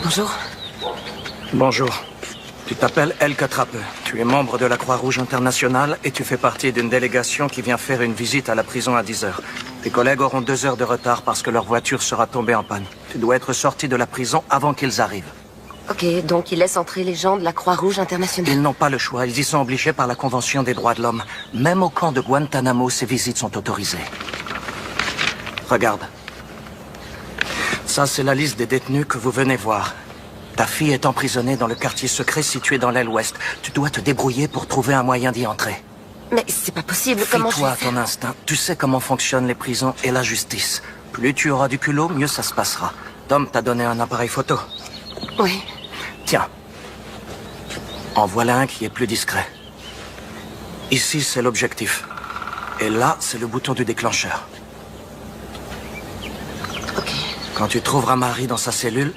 [SPEAKER 5] Bonjour.
[SPEAKER 1] Bonjour. Tu t'appelles Elke Trappe. Tu es membre de la Croix-Rouge internationale et tu fais partie d'une délégation qui vient faire une visite à la prison à 10 heures. Tes collègues auront 2 heures de retard parce que leur voiture sera tombée en panne. Tu dois être sorti de la prison avant qu'ils arrivent.
[SPEAKER 5] Ok, donc ils laissent entrer les gens de la Croix-Rouge internationale.
[SPEAKER 1] Ils n'ont pas le choix, ils y sont obligés par la Convention des droits de l'homme. Même au camp de Guantanamo, ces visites sont autorisées. Regarde. Ça, c'est la liste des détenus que vous venez voir. Ta fille est emprisonnée dans le quartier secret situé dans l'aile ouest. Tu dois te débrouiller pour trouver un moyen d'y entrer.
[SPEAKER 5] Mais c'est pas possible, comment je
[SPEAKER 1] Fie-toi
[SPEAKER 5] vais
[SPEAKER 1] à
[SPEAKER 5] faire?
[SPEAKER 1] ton instinct. Tu sais comment fonctionnent les prisons et la justice. Plus tu auras du culot, mieux ça se passera. Tom t'a donné un appareil photo.
[SPEAKER 5] Oui.
[SPEAKER 1] Tiens. En voilà un qui est plus discret. Ici, c'est l'objectif. Et là, c'est le bouton du déclencheur.
[SPEAKER 5] Ok.
[SPEAKER 1] Quand tu trouveras Marie dans sa cellule,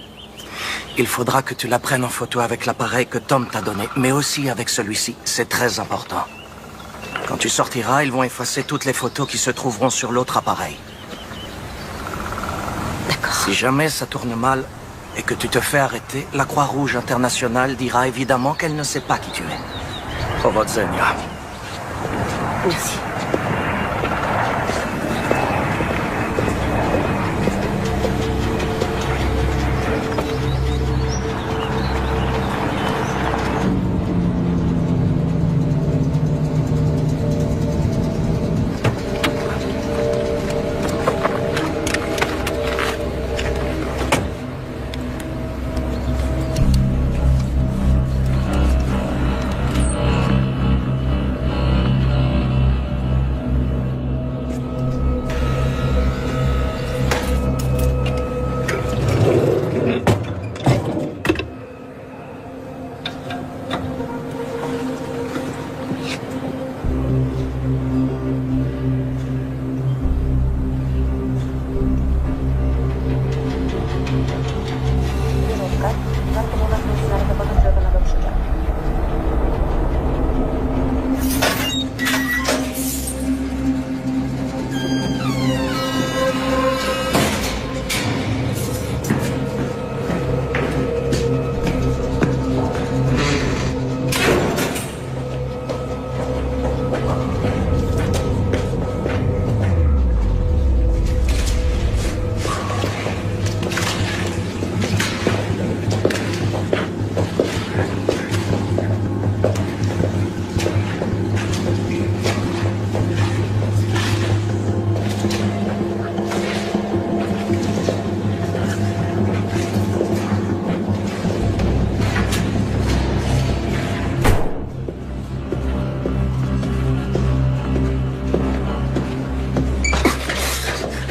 [SPEAKER 1] il faudra que tu la prennes en photo avec l'appareil que Tom t'a donné, mais aussi avec celui-ci. C'est très important. Quand tu sortiras, ils vont effacer toutes les photos qui se trouveront sur l'autre appareil.
[SPEAKER 5] D'accord.
[SPEAKER 1] Si jamais ça tourne mal et que tu te fais arrêter, la Croix-Rouge internationale dira évidemment qu'elle ne sait pas qui tu es. Powodzenia.
[SPEAKER 5] Merci.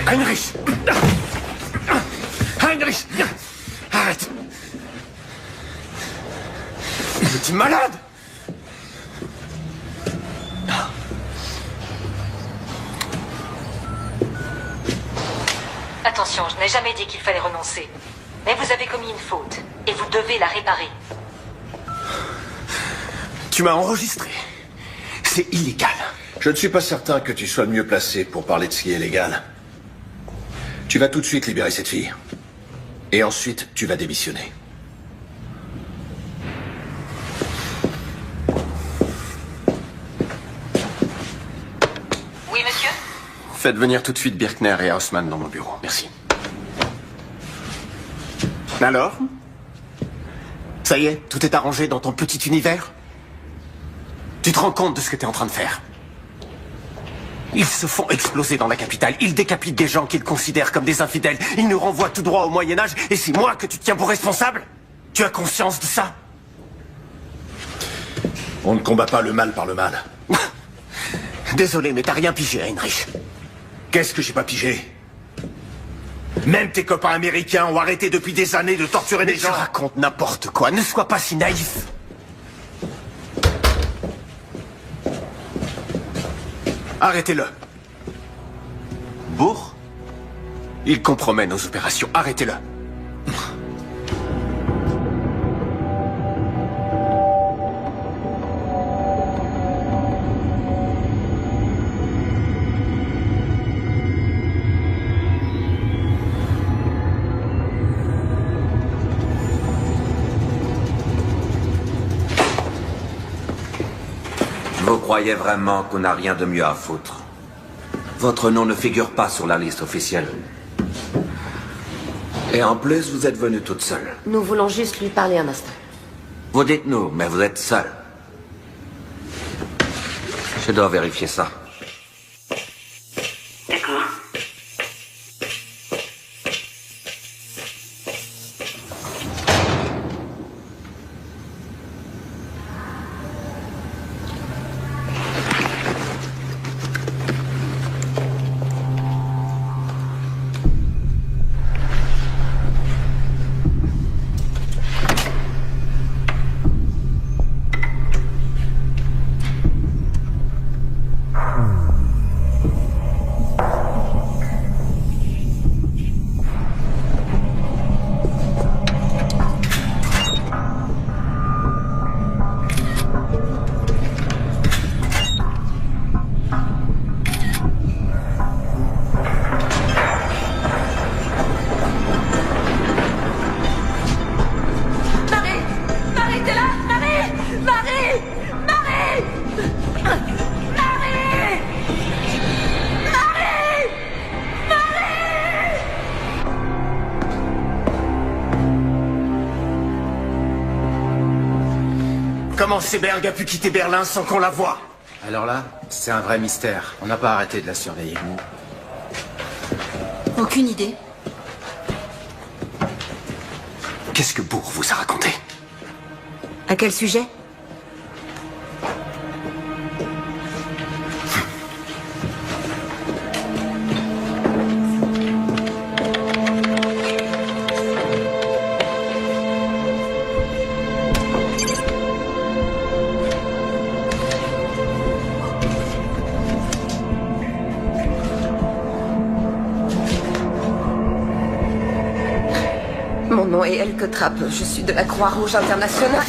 [SPEAKER 4] Heinrich! Heinrich! Arrête! Petit malade!
[SPEAKER 11] Attention, je n'ai jamais dit qu'il fallait renoncer. Mais vous avez commis une faute, et vous devez la réparer.
[SPEAKER 4] Tu m'as enregistré. C'est illégal.
[SPEAKER 3] Je ne suis pas certain que tu sois le mieux placé pour parler de ce qui est légal. Tu vas tout de suite libérer cette fille. Et ensuite, tu vas démissionner.
[SPEAKER 11] Oui, monsieur?
[SPEAKER 4] Faites venir tout de suite Birkner et Haussmann dans mon bureau. Merci. Alors? Ça y est, tout est arrangé dans ton petit univers? Tu te rends compte de ce que tu es en train de faire? Ils se font exploser dans la capitale. Ils décapitent des gens qu'ils considèrent comme des infidèles. Ils nous renvoient tout droit au Moyen-Âge. Et c'est moi que tu tiens pour responsable? Tu as conscience de ça?
[SPEAKER 3] On ne combat pas le mal par le mal.
[SPEAKER 4] Désolé, mais t'as rien pigé, Heinrich.
[SPEAKER 3] Qu'est-ce que j'ai pas pigé? Même tes copains américains ont arrêté depuis des années de torturer des gens.
[SPEAKER 4] Tu racontes n'importe quoi. Ne sois pas si naïf. Arrêtez-le.
[SPEAKER 13] Bourg?
[SPEAKER 4] Il compromet nos opérations. Arrêtez-le.
[SPEAKER 19] Vous croyez vraiment qu'on n'a rien de mieux à foutre? Votre nom ne figure pas sur la liste officielle. Et en plus, vous êtes venue toute seule.
[SPEAKER 5] Nous voulons juste lui parler un instant.
[SPEAKER 19] Vous dites nous, mais vous êtes seule. Je dois vérifier ça.
[SPEAKER 2] D'accord.
[SPEAKER 15] Comment Seberg a pu quitter Berlin sans qu'on la voie?
[SPEAKER 20] Alors là, c'est un vrai mystère. On n'a pas arrêté de la surveiller.
[SPEAKER 14] Aucune idée.
[SPEAKER 4] Qu'est-ce que Bourg vous a raconté?
[SPEAKER 14] À quel sujet?
[SPEAKER 5] Mon nom est Elke Trapp. Je suis de la Croix-Rouge internationale.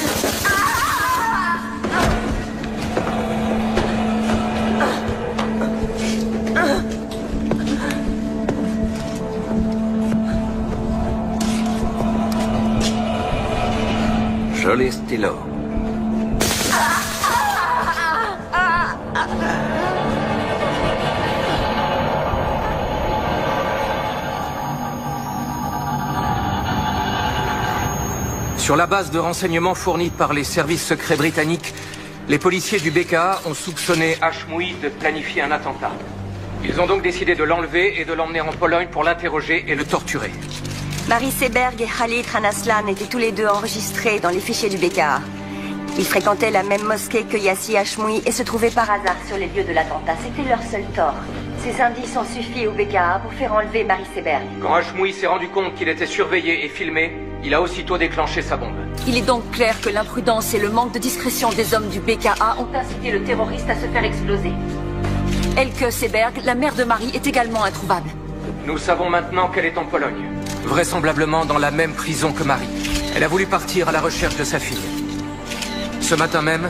[SPEAKER 19] Joli stylo.
[SPEAKER 15] Sur la base de renseignements fournis par les services secrets britanniques, les policiers du BKA ont soupçonné Hashmoui de planifier un attentat. Ils ont donc décidé de l'enlever et de l'emmener en Pologne pour l'interroger et le torturer.
[SPEAKER 10] Marie Seberg et Khalid Ranaslan étaient tous les deux enregistrés dans les fichiers du BKA. Ils fréquentaient la même mosquée que Yassi Hashmoui et se trouvaient par hasard sur les lieux de l'attentat. C'était leur seul tort. Ces indices ont suffi au BKA pour faire enlever Marie Seberg.
[SPEAKER 15] Quand Hashmoui s'est rendu compte qu'il était surveillé et filmé, il a aussitôt déclenché sa bombe.
[SPEAKER 2] Il est donc clair que l'imprudence et le manque de discrétion des hommes du BKA ont incité le terroriste à se faire exploser. Elke Seberg, la mère de Marie, est également introuvable.
[SPEAKER 15] Nous savons maintenant qu'elle est en Pologne. Vraisemblablement dans la même prison que Marie. Elle a voulu partir à la recherche de sa fille. Ce matin même,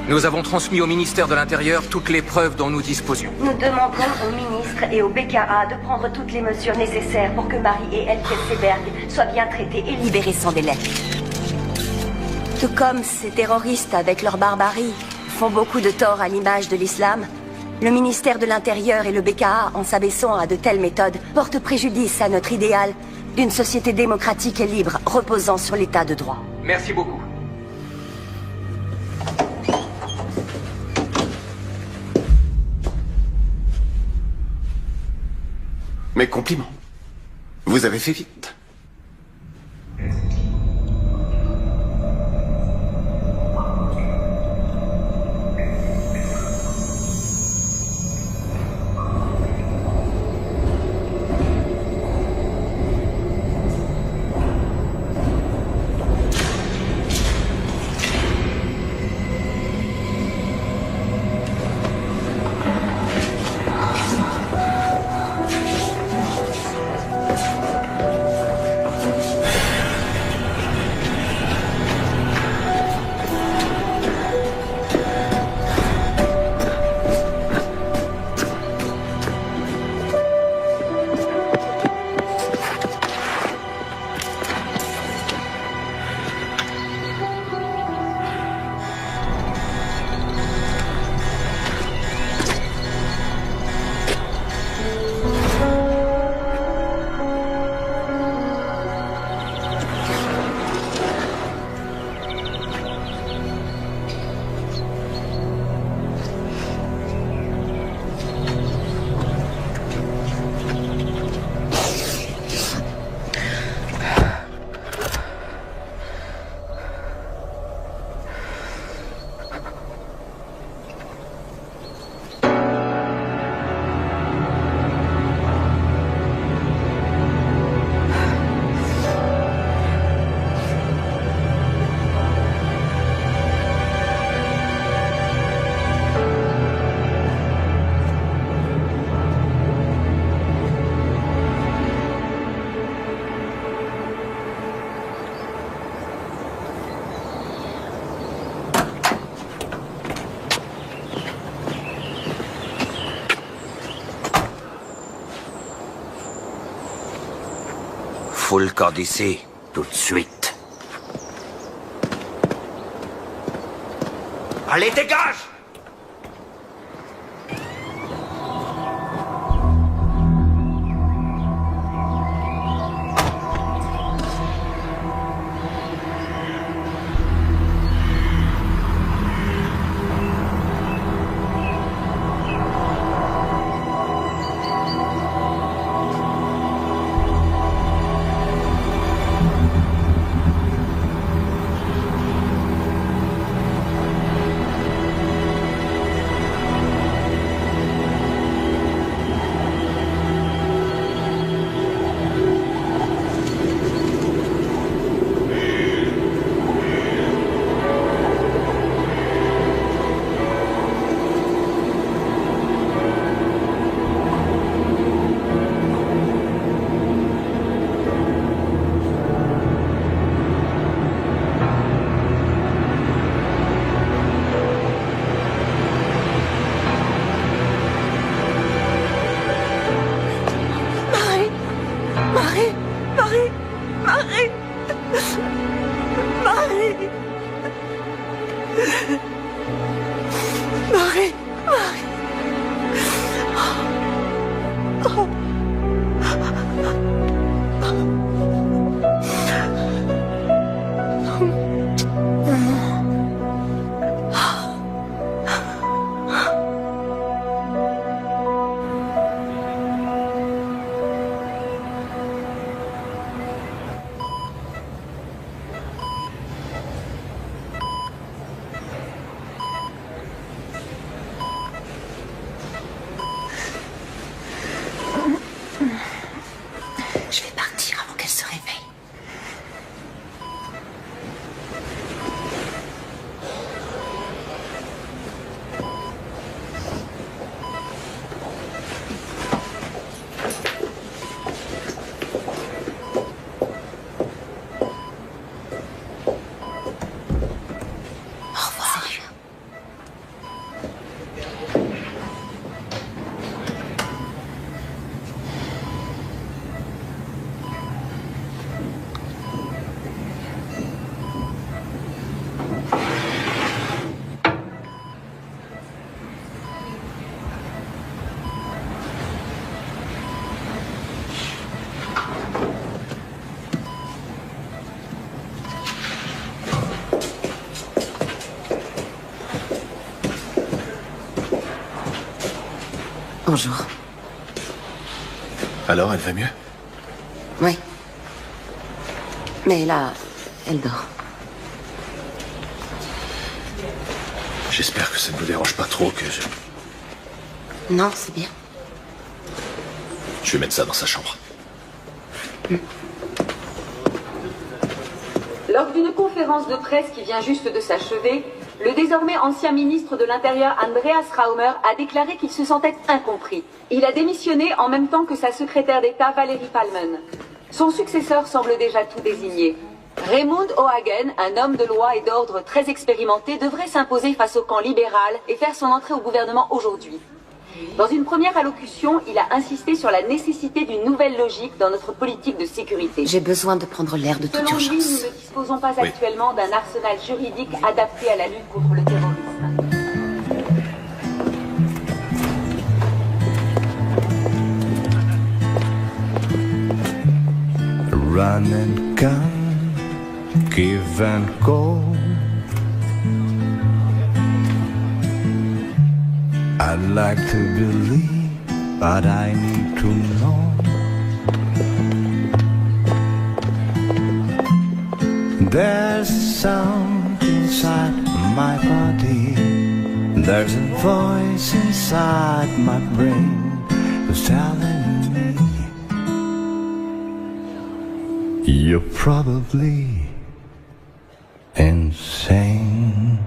[SPEAKER 15] nous avons transmis au ministère de l'Intérieur toutes les preuves dont nous disposions.
[SPEAKER 10] Nous demandons au ministre et au BKA de prendre toutes les mesures nécessaires pour que Marie et Elke Seberg soient bien traitées et libérées sans délai. Tout comme ces terroristes, avec leur barbarie, font beaucoup de tort à l'image de l'islam, le ministère de l'Intérieur et le BKA, en s'abaissant à de telles méthodes, portent préjudice à notre idéal d'une société démocratique et libre, reposant sur l'état de droit.
[SPEAKER 15] Merci beaucoup.
[SPEAKER 4] Mes compliments. Vous avez fait vite.
[SPEAKER 19] Ôtez-vous le corps d'ici, tout de suite. Allez, dégage!
[SPEAKER 5] Je vais partir avant qu'elle se réveille. Au revoir. Bonjour.
[SPEAKER 3] Alors, elle va mieux?
[SPEAKER 5] Oui. Mais là, elle dort.
[SPEAKER 3] J'espère que ça ne vous dérange pas trop que je...
[SPEAKER 5] Non, c'est bien.
[SPEAKER 3] Je vais mettre ça dans sa chambre.
[SPEAKER 2] Lors d'une conférence de presse qui vient juste de s'achever, le désormais ancien ministre de l'Intérieur Andreas Raumer a déclaré qu'il se sentait incompris. Il a démissionné en même temps que sa secrétaire d'État Valérie Palmen. Son successeur semble déjà tout désigné. Raymond O'Hagan, un homme de loi et d'ordre très expérimenté, devrait s'imposer face au camp libéral et faire son entrée au gouvernement aujourd'hui. Dans une première allocution, il a insisté sur la nécessité d'une nouvelle logique dans notre politique de sécurité.
[SPEAKER 5] J'ai besoin de prendre l'air de toute
[SPEAKER 2] Selon lui,
[SPEAKER 5] urgence.
[SPEAKER 2] nous ne disposons pas actuellement d'un arsenal juridique adapté à la lutte contre le terrorisme.
[SPEAKER 21] Run and gun, give and go. I'd like to believe, but I need to know. There's a sound inside my body. There's a voice inside my brain who's telling me you're probably insane.